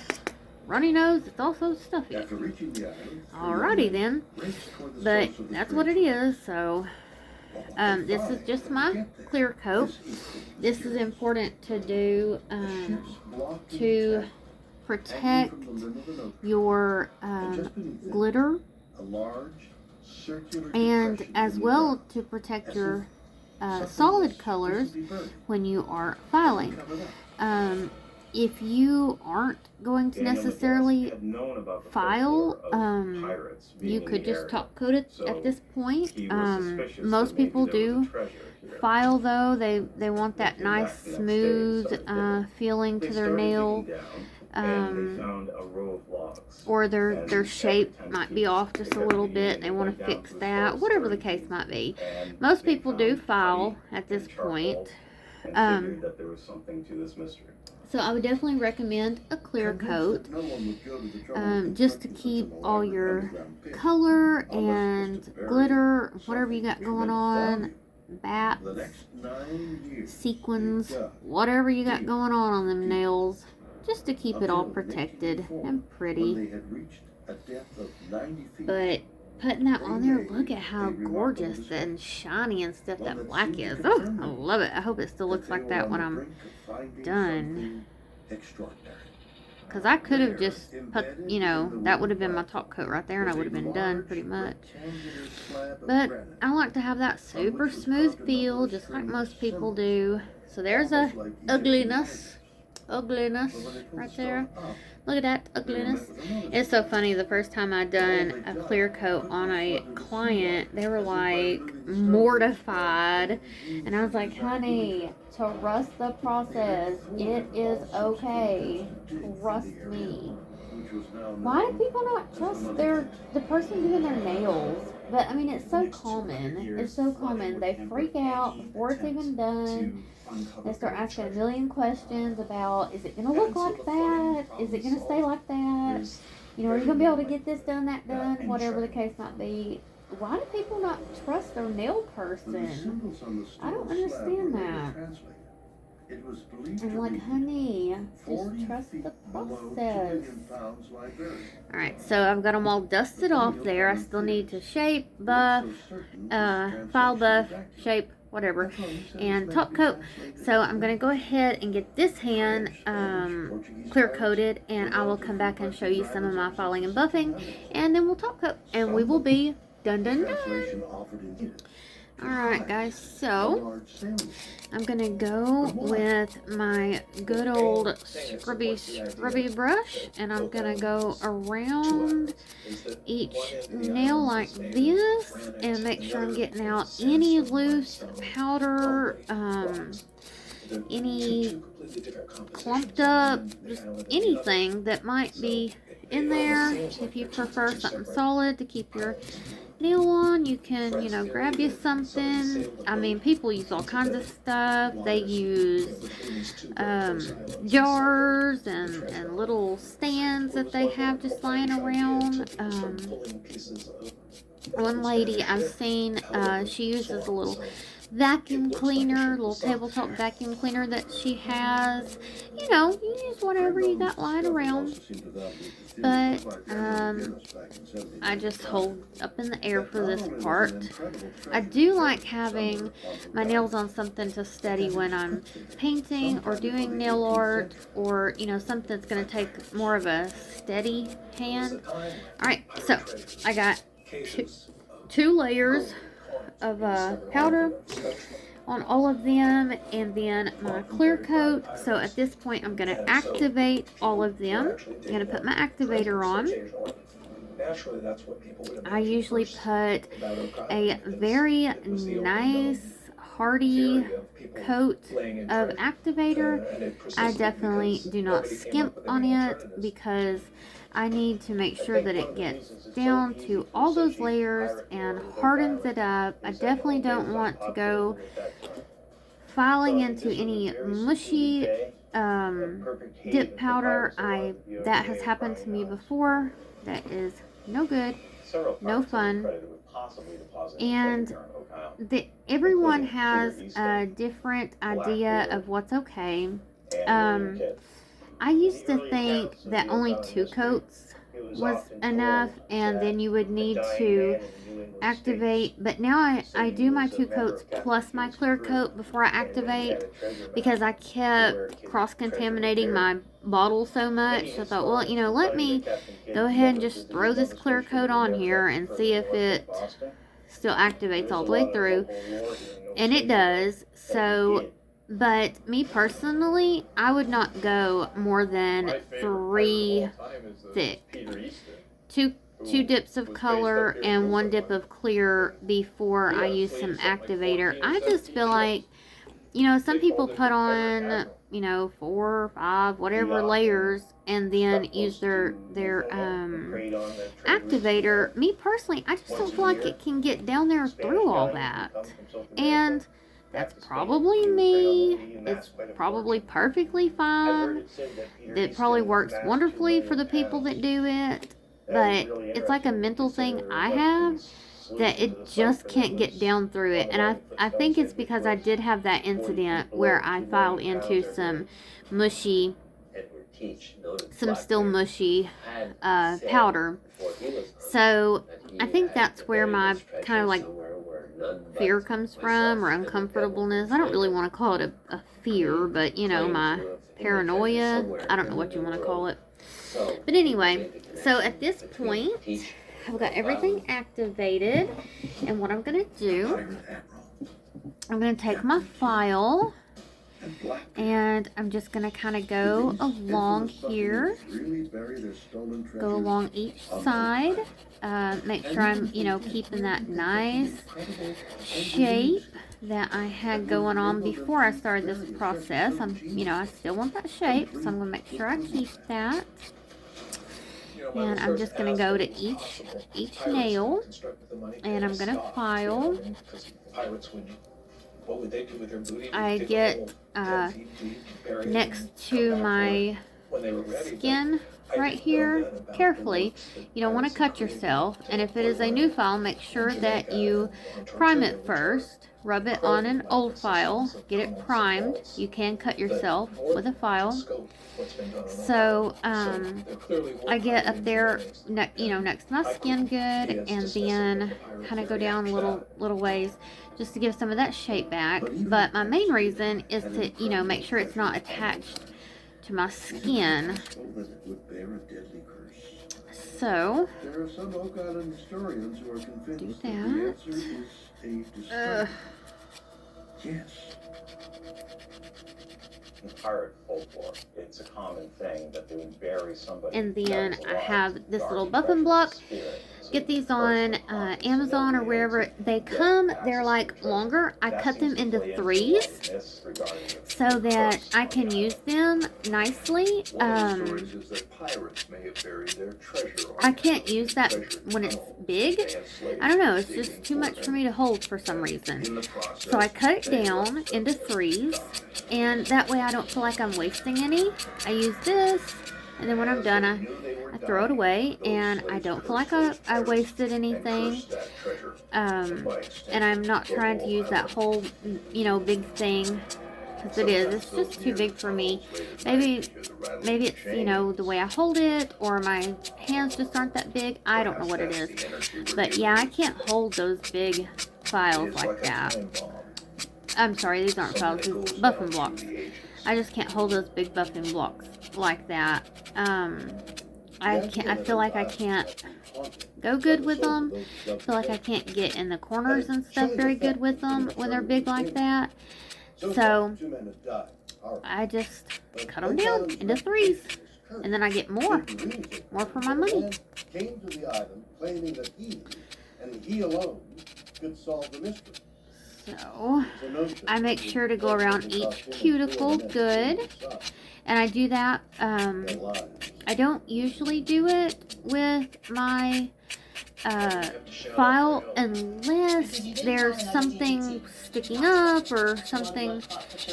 Runny nose, it's also stuffy. Alrighty then. But that's what it is, so This is just my clear coat. This is important to do to protect your glitter, and as well to protect your solid colors when you are filing. If you aren't going to necessarily file, you could just top coat it at this point. Most people do file though. They want that nice smooth feeling to their nail. Or their shape might be off just a little bit. They want to fix that, whatever the case might be. Most people do file at this point. So I would definitely recommend a clear coat, just to keep all your color and glitter, whatever you got going on, bats, sequins, whatever you got going on them nails, just to keep it all protected and pretty. But putting that on there, look at how gorgeous and shiny and stuff that black is. Oh, I love it. I hope it still looks like that when I'm done. Because I could have just put, you know, that would have been my top coat right there and I would have been done pretty much. But I like to have that super smooth feel, just like most people do. So there's a ugliness right there. Look at that ugliness. It's so funny, the first time I done a clear coat on a client, they were like mortified, and I was like, honey, trust the process. It is okay. Trust me. Why do people not trust the person doing their nails? But I mean, it's so common. It's so common. They freak out before it's even done. They start asking a million questions about, is it going to look like that? Is it going to stay like that? You know, are you going to be able to get this done, that done? Whatever the case might be. Why do people not trust their nail person? I don't understand that. I'm like, honey, just trust the process. Alright, so I've got them all dusted off there. I still need to shape, buff, file buff, shape, whatever, and top coat. So I'm going to go ahead and get this hand clear coated, and I will come back and show you some of my filing and buffing, and then we'll top coat, and we will be done. Alright guys, so I'm going to go with my good old scrubby brush, and I'm going to go around each nail like this and make sure I'm getting out any loose powder, any clumped up, just anything that might be in there. If you prefer something solid to keep your nail on, you can, you know, grab you something. I mean, people use all kinds of stuff. They use jars and little stands that they have just lying around. One lady I've seen, she uses a little vacuum cleaner, little tabletop vacuum cleaner that she has. You know, you use whatever you got lying around. But I just hold up in the air for this part. I do like having my nails on something to steady when I'm painting or doing nail art, or, you know, something that's going to take more of a steady hand. Alright, so I got two layers of powder on all of them, and then my clear coat. So at this point I'm going to activate all of them. I'm going to put my activator on. I usually put a very nice hearty coat of activator. I definitely do not skimp on it because I need to make sure that it gets down to all those layers and hardens it up. I definitely don't want to go filing into any mushy dip powder. That has happened to me before. That is no good, no fun. And everyone has a different idea of what's okay. I used to think that only 2 coats was enough, and then you would need to activate. But now I do my 2 coats plus my clear coat before I activate, because I kept cross-contaminating my bottle so much. So I thought, well, you know, let me go ahead and just throw this clear coat on here and see if it still activates all the way through. And it does. So, but me personally, I would not go more than 3 thick. Two dips of color and 1 dip of clear before I use some activator. I just feel like, you know, some people put on, you know, 4 or 5, whatever layers, and then use their activator. Me personally, I just don't feel like it can get down there through all that. And that's probably me. It's probably perfectly fine. It probably works wonderfully for the people that do it. But it's like a mental thing I have, that it just can't get down through it. And I think it's because I did have that incident where I filed into some mushy, some still mushy powder. So I think that's where my kind of like fear comes from, or uncomfortableness. I don't really want to call it a fear, but you know, my paranoia. I don't know what you want to call it. But anyway, so at this point, I've got everything activated, and what I'm going to do, I'm going to take my file, and I'm just going to kind of go along here, go along each side, make sure I'm, you know, keeping that nice shape that I had going on before I started this process. You know, I still want that shape, so I'm going to make sure I keep that. And I'm just going to go to each nail, and I'm going to file. I get next to my skin right here carefully. You don't want to cut yourself, and if it is a new file, make sure that you prime it first. Rub it on an old file, get it primed. You can cut yourself with a file. So I get up there, you know, next to my skin good, and then kind of go down little ways just to give some of that shape back. But my main reason is to, you know, make sure it's not attached to my skin. So there are some Oak Island historians who are convinced do that the answer is a disturbing. Yes. In pirate folklore, it's a common thing that they would bury somebody. And then I have this little buffing block. Get these on Amazon or wherever they come. They're like longer. I cut them into 3s so that I can use them nicely. I can't use that when it's big. I don't know. It's just too much for me to hold for some reason. So I cut it down into 3s, and that way I don't feel like I'm wasting any. I use this, and then when I'm done, I throw it away, and I don't feel like I wasted anything. And I'm not trying to use that whole, you know, big thing, because it's just too big for me. Maybe it's, you know, the way I hold it, or my hands just aren't that big. I don't know what it is. But yeah, I can't hold those big files like that. I'm sorry, these aren't files, these are buffing blocks. I just can't hold those big buffing blocks like that. I feel like I can't go good with them. I feel like I can't get in the corners and stuff very good with them when they're big like that. So I just cut them down into 3s, and then I get more for my money. Came to the island claiming that he, and he alone, could solve the mystery. So I make sure to go around each cuticle good, and I do that. I don't usually do it with my file unless there's something sticking up or something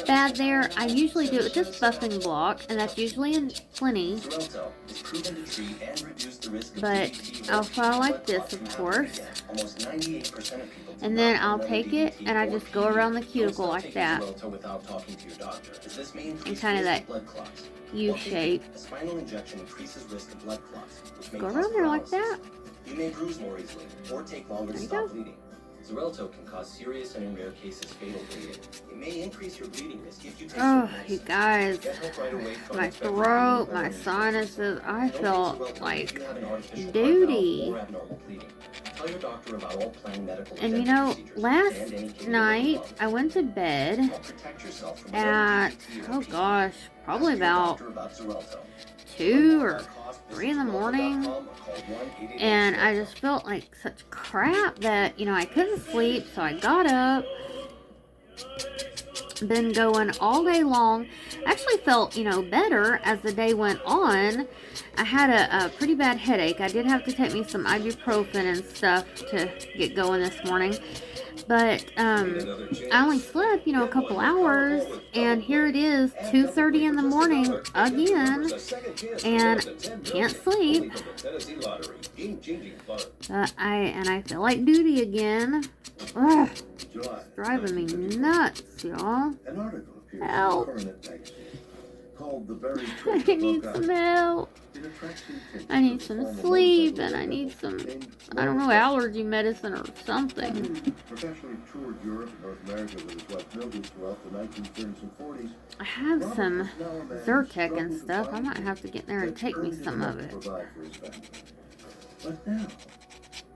bad there. I usually do it with this buffing block, and that's usually in plenty. But I'll file like this, of course. And then I'll take it and I just go around the cuticle like that. In kind of that U shape. Go around there like that. You may bruise more easily or take longer to stop bleeding. Xarelto can cause serious and in rare cases fatal bleeding. It may increase your bleeding risk if you take you guys, my throat, my sinuses, I felt like duty. And you know, last night I went to bed at, oh gosh, probably about 2 or 3 in the morning, and I just felt like such crap that, you know, I couldn't sleep, so I got up, been going all day long. Actually felt, you know, better as the day went on. I had a pretty bad headache. I did have to take me some ibuprofen and stuff to get going this morning. But I only slept, you know, a couple hours, and here it is, 2:30 in the morning again, and can't sleep. I feel like duty again. Ugh, it's driving me nuts, y'all. Help. I need some help. I need some sleep, and I need some, I don't know, allergy medicine or something. Professionally toured Europe and North America with his wife Mildred throughout the 1930s and 40s. I have some Zyrtec and stuff. I might have to get there and take me some of it. But now,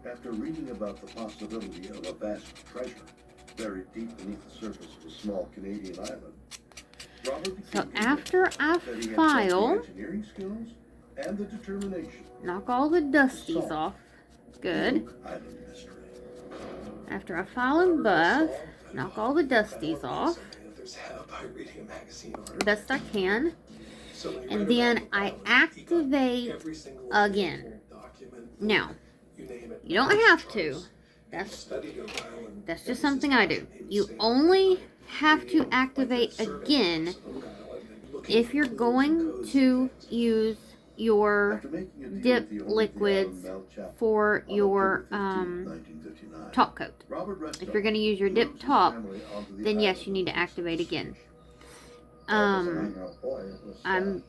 after reading about the possibility of a vast treasure buried deep beneath the surface of a small Canadian island, so after I file, and the determination, knock all the dusties off. Good. After I file and buff, knock all the dusties off. Best I can. And then I activate again. Now, you don't have to. That's just something I do. You only have to activate again if you're going to use your dip liquids for your top coat. If you're going to use your dip top, then yes, you need to activate again. I'm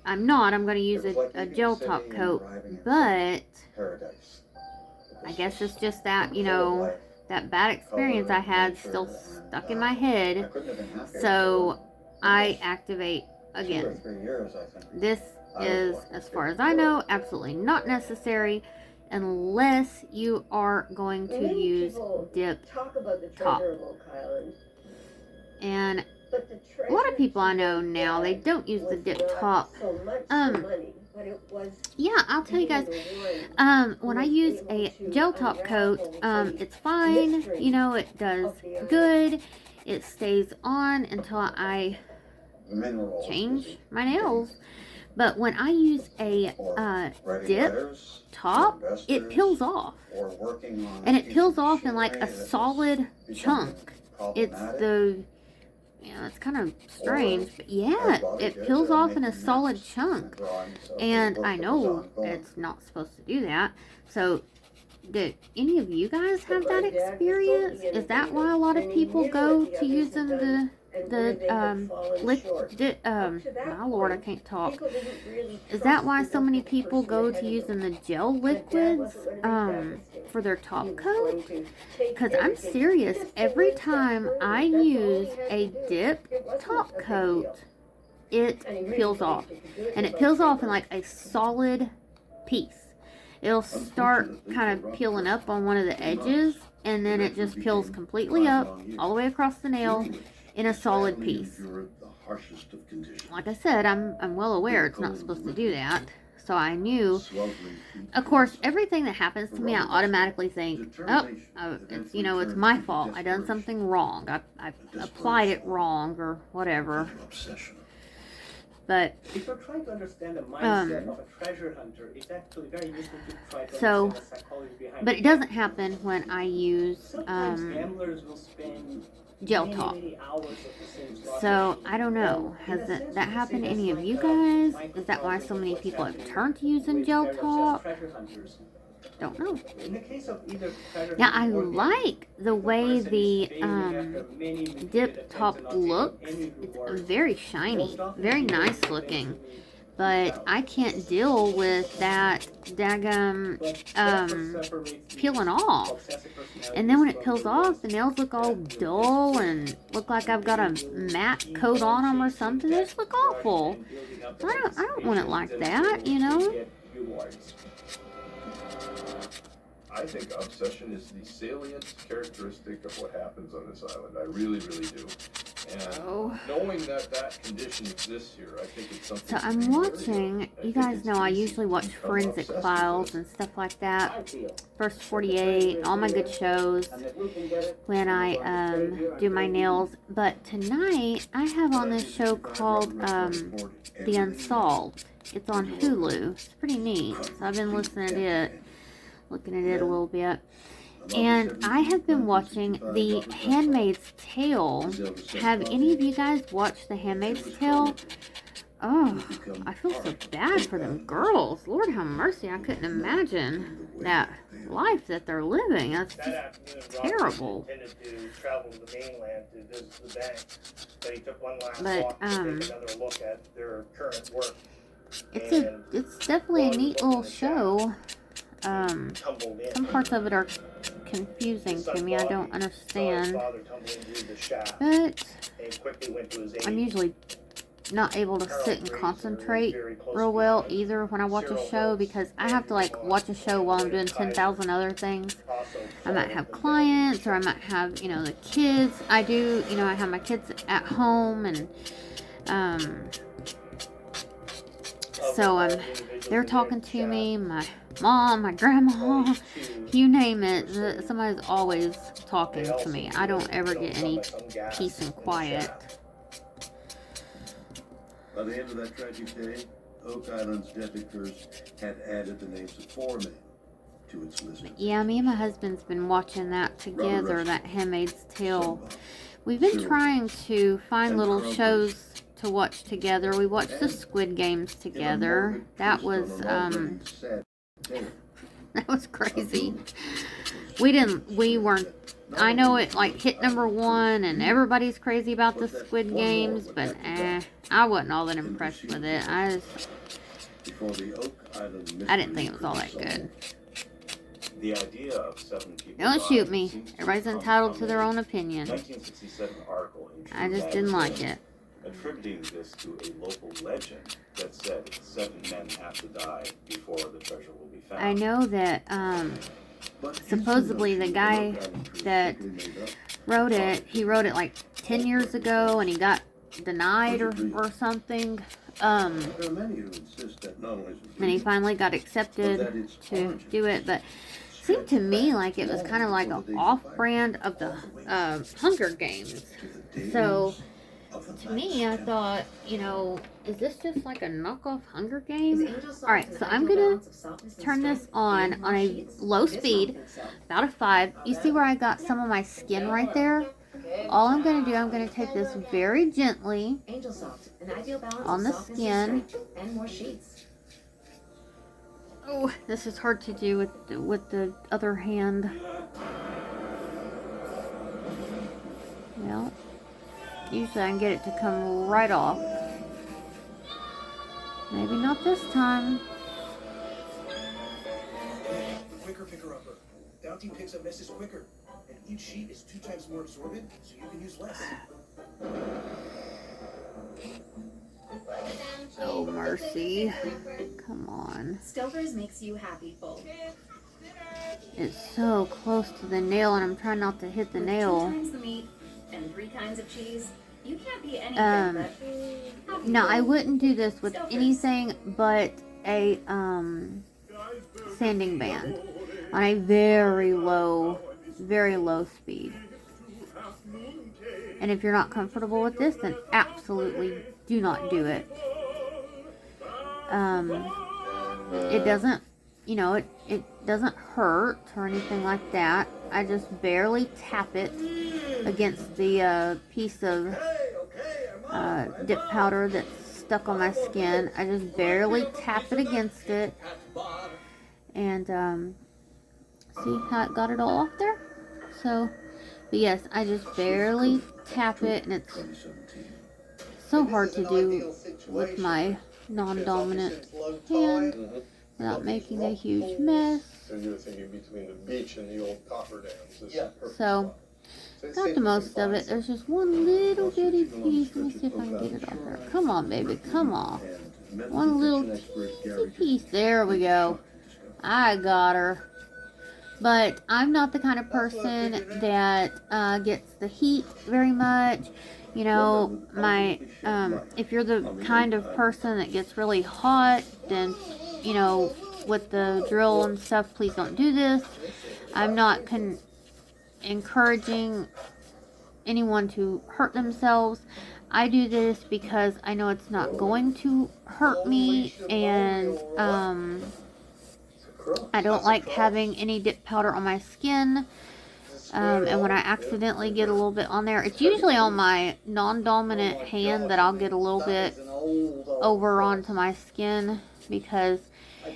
not. I'm going to use a gel top coat, but I guess it's just that, you know, that bad experience I had still stuck in my head, so I activate again. This is, as far as I know, absolutely not necessary unless you are going to use dip top. And a lot of people I know now, they don't use the dip top. Yeah, I'll tell you guys, when I use a gel top coat, it's fine, you know, it does good, it stays on until I change my nails. But when I use a dip top, it peels off, and it peels off in like a solid chunk. It's the, yeah, it's kind of strange, but yeah, it peels off in a solid chunk, and I know it's not supposed to do that. So, did any of you guys have that experience? Is that why a lot of people go to using the liquid, my lord, I can't talk. Is that why so many people go to using the gel liquids, for their top coat? Because I'm serious, every time I use a dip top coat, it peels off. And it peels off in like a solid piece. It'll start kind of peeling up on one of the edges, and then it just peels completely up, all the way across the nail, in a solid piece. Like I said, I'm well aware it's not supposed to do that. So I knew. Of course, everything that happens to me, I automatically think, oh, it's, you know, it's my fault. I done something wrong. I applied it wrong or whatever. But If you're trying to understand the mindset of a treasure hunter, it's actually very useful to try to so, understand the psychology behind but it doesn't happen when I use Sometimes gamblers will spend gel many, top. many hours of the same slot So machine. I don't know. And Has in a sense, that you could happened say to any that's of you like a guys? Is that why microcosm so of many what's people have happening turned to using with gel very obsessed top? treasure hunters. Don't know. In the case of either treasure Now I hunting or gambling, like the way person the is failing after many repeated dip attempts top and not taking looks. any It's reward. very shiny, Most often, very people nice will looking. eventually But I can't deal with that daggum But that's what separates the peeling off. obsessive personality And then when it from peels the off, ones the nails look all that dull and look like I've got a matte coat on them or something. They just look awful. I don't want it like that, you know? I think obsession is the salient characteristic of what happens on this island. I really, really do. And knowing that that condition exists here, I think it's something. So I'm watching, you guys know I usually watch Forensic Files and stuff like that. First 48, all my good shows when I do my nails. But tonight I have on this show called The Unsolved. It's on Hulu. It's pretty neat. So I've been listening to it, looking at it a little bit. And I have been watching The Handmaid's Tale. Have any of you guys watched The Handmaid's Tale? Oh, I feel so bad for them girls. Lord have mercy. I couldn't imagine that life that they're living. That's just terrible. But it's definitely a neat little show. Some parts of it are confusing to me. I don't understand. But I'm usually not able to sit and concentrate real well either when I watch a show, because I have to like watch a show while I'm doing 10,000 other things. I might have clients, or I might have, you know, the kids. I have my kids at home, and so they're talking to me, my mom, my grandma, you name it. Somebody's always talking to me. I don't ever get any peace and quiet. By the end of that tragic day, Oak Island's deputies had added the names of 4 men to its list. Yeah, me and my husband's been watching that together, that Handmaid's Tale. We've been trying to find little shows to watch together. We watched the Squid Games together. That was that was crazy. We weren't, I know it like hit number 1 and everybody's crazy about the Squid Games, but I wasn't all that impressed with it. I didn't think it was all that good. The idea of 7 people. Don't shoot me. Everybody's entitled to their own opinion. 1967 article in True I just didn't like Magazine, it. attributing this to a local legend that said 7 men have to die before the treasure will be found. I know that supposedly the guy that wrote it, he wrote it like 10 years ago and he got denied or something. And he finally got accepted to do it, but it seemed to me like it was kind of like an off-brand of the Hunger Games. So to me, I thought, you know, is this just like a knockoff Hunger Games? Alright, so I'm gonna turn this on a low speed, about a 5. You see where I got some of my skin right there? All I'm gonna do, I'm gonna take this very gently on the skin. Oh, this is hard to do with the other hand. Well, usually I can get it to come right off. Maybe not this time. Quicker picker-upper. Bounty picks up messes quicker, and each sheet is 2 times more absorbent, so you can use less. Oh, mercy. Come on. Stouffer's makes you happy, full. It's so close to the nail, and I'm trying not to hit the nail. 2 times the meat and 3 kinds of cheese. You can't be anything but no, I wouldn't do this with anything but a sanding band on a very low speed. And if you're not comfortable with this, then absolutely do not do it. it doesn't, you know, it doesn't hurt or anything like that. I just barely tap it against the piece of dip powder that's stuck on my skin. I just barely tap it against it. And see how it got it all off there? So, but yes, I just barely tap it, and it's so hard to do with my non-dominant hand without making a huge mess. So you were thinking between the beach and the old copper dams. So, got the most of it. There's just one little bitty piece. Let me see if I can get it off there. Come on, baby, come on. One little teensy piece. There we go. I got her. But I'm not the kind of person that gets the heat very much. You know, if you're the kind of person that gets really hot, then, you know, with the drill and stuff, please don't do this. I'm not encouraging anyone to hurt themselves. I do this because I know it's not going to hurt me, and I don't like having any dip powder on my skin. And when I accidentally get a little bit on there, it's usually on my non-dominant hand that I'll get a little bit over onto my skin, because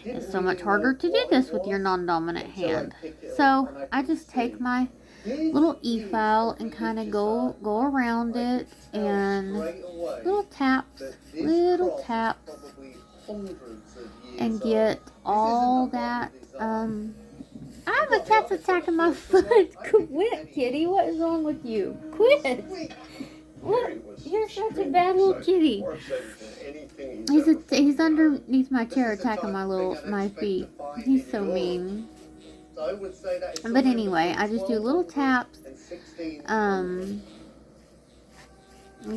it's so much harder to do this with your non-dominant hand. So I just take my little e-file and kind of go around it, and little taps, and get all that. I have a cat's attacking my foot. Quit, kitty. What is wrong with you? Quit. What? You're such a bad little kitty. He's underneath my chair attacking my feet. He's so mean. But anyway, I just do little taps.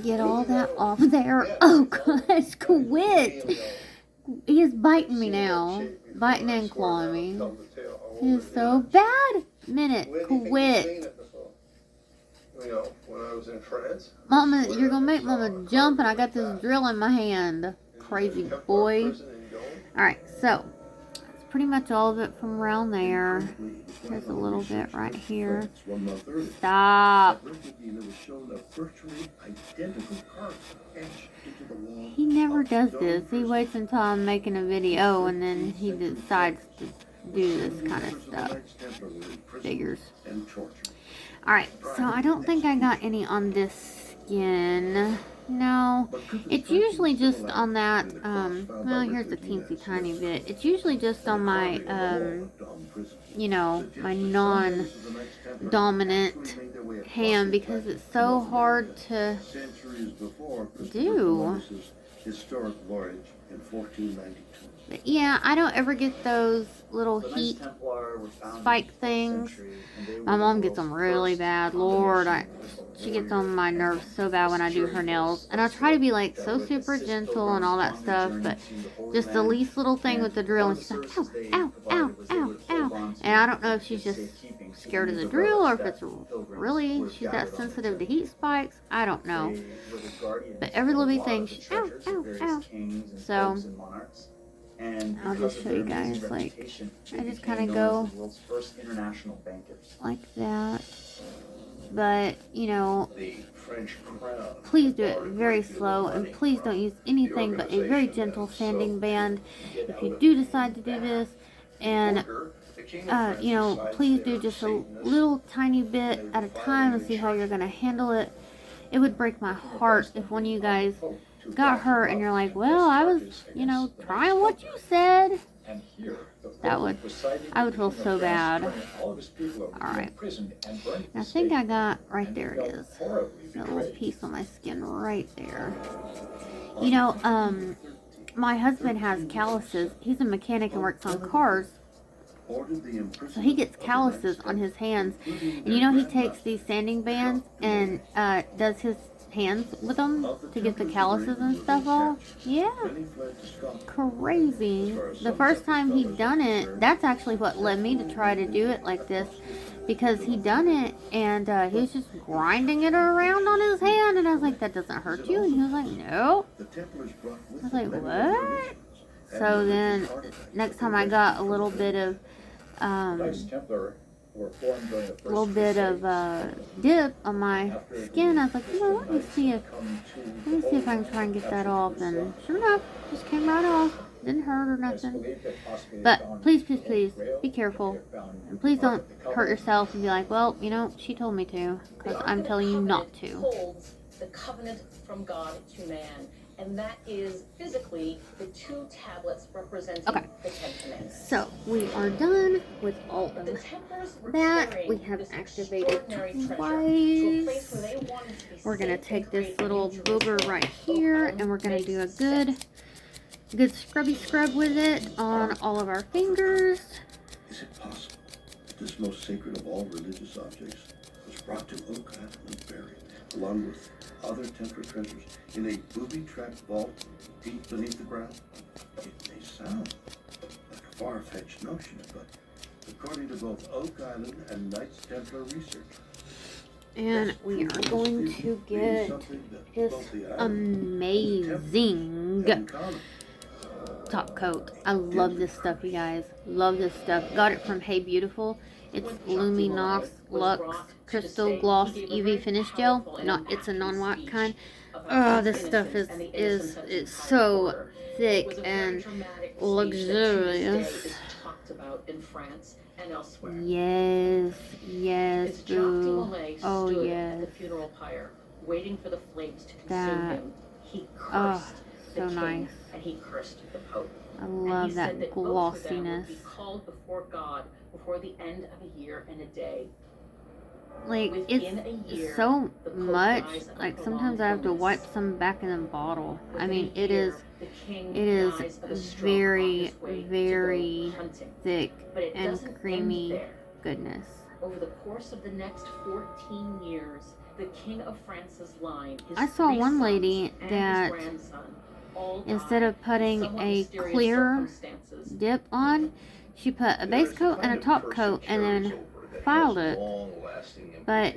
Get all that off there. Oh gosh, quit. He is biting me now. Biting and clawing me. It is so bad. Minute, quit. Mama, you're gonna make Mama jump, and I got this drill in my hand. Crazy boy. Alright, so that's pretty much all of it from around there. There's a little bit right here. Stop. He never does this. He waits until I'm making a video, and then he decides to do this kind of stuff. Figures. Alright, so I don't think I got any on this skin. No, it's usually just on that, well, here's a teensy tiny bit. It's usually just on my, you know, my non-dominant hand, because it's so hard to do. But yeah, I don't ever get those little heat spike things. My mom gets them really bad. Lord, she gets on my nerves so bad when I do her nails. And I try to be like so super gentle and all that stuff, but just the least little thing with the drill, and she's like, ow, ow, ow, ow, ow. And I don't know if she's just scared of the drill, or if it's really, she's that sensitive to heat spikes. I don't know. But every little bitty thing, she, ow, ow, ow. So I'll just show you guys, like, I just kind of go like that. But, you know, please do it very slow, and please don't use anything but a very gentle sanding band if you do decide to do this. And, you know, please do just a little tiny bit at a time and see how you're going to handle it. It would break my heart if one of you guys got hurt and you're like, well, I was, you know, trying what you said. I would feel so bad. Alright. I think I got, right there it is. That little piece on my skin right there. You know, my husband has calluses. He's a mechanic and works on cars. So he gets calluses on his hands. And you know, he takes these sanding bands and does his hands with them to get the calluses and stuff off. Yeah, crazy. The first time he done it, that's actually what led me to try to do it like this, because he done it and he was just grinding it around on his hand, and I was like, that doesn't hurt you? And he was like, no. I was like, what? So then next time I got a little bit of dip on my skin, I was like, let me see if I can try and get that off. And sure enough, just came right off. Didn't hurt or nothing. But please, please, please be careful. And please don't hurt yourself and be like, well, she told me to. Because I'm telling you not to. Holds the covenant from God to man. And that is physically the 2 tablets representing the 10 Commandments. So we are done with all of that. We have activated twice. We're going to take this little booger right here and we're going to do a good scrubby scrub with it on all of our fingers. Is it possible that this most sacred of all religious objects was brought to Oak Island and buried, along with other temple treasures, in a booby-trapped vault deep beneath the ground? It may sound like a far-fetched notion, but according to both Oak Island and Knights Templar research, and we are going to get this amazing top coat. I love this stuff, you guys. Love this stuff. Got it from Hey Beautiful. It's Luminox Lux Crystal Gloss UV Finish Gel. It's a non-white kind. Oh, this stuff is so thick and luxurious. Yes, yes, boo. Oh, yes. Waiting for the flames to consume him. He cursed so nice. And he cursed the Pope. I love that glossiness. Be called before God before the end of a year and a day. Like, it's so much. Like, sometimes I have to wipe some back in the bottle. I mean, it is very, very thick and creamy goodness. Over the course of the next 14 years, the King of France's line, I saw one lady that instead of putting a clear dip on, she put a base coat and a top coat and then filed it. But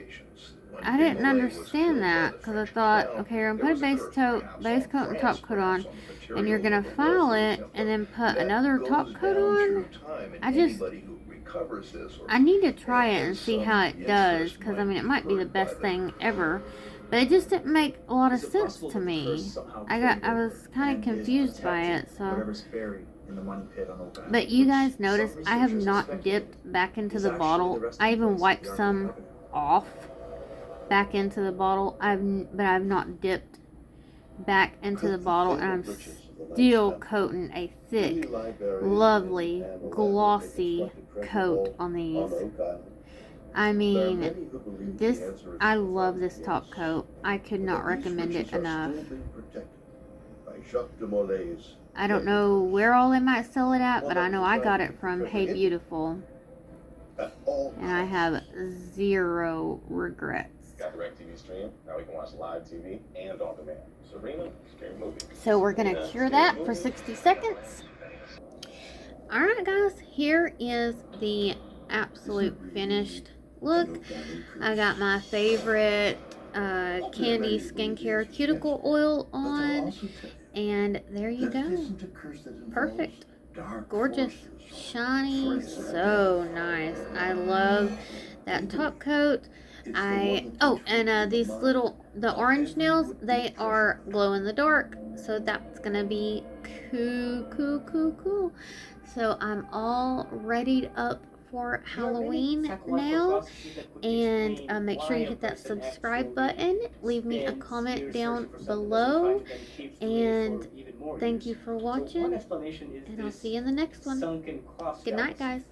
I didn't understand that because I thought, okay, you're going to put a base coat and top coat on, and you're going to file it and then put another top coat on. I need to try it and see how it does, because I mean, it might be the best thing ever, but it just didn't make a lot of sense to me. I was kind of confused by it. So, but you guys notice I have not dipped back into the bottle. I even wiped some off back into the bottle. But I've not dipped back into the bottle, and I'm still coating a thick, lovely, glossy coat on these. I mean, I love this top coat. I could not recommend it enough. I don't know where all they might sell it at, but I know I got it from Hey Beautiful. And I have zero regrets. Got DirecTV stream. Now we can watch live TV and on demand. Serena, scary movie. So we're going to cure that for 60 seconds. Alright guys, here is the absolute finished look. I got my favorite Candy Skincare Cuticle Oil on. And there you go. Perfect. Gorgeous. Shiny. So nice. I love that top coat. And these the orange nails, they are glow in the dark. So that's going to be cool. So I'm all readied up for Halloween now. And make sure you hit that subscribe button. Leave me a comment down below. And thank you for watching. And I'll see you in the next one. Good night, guys.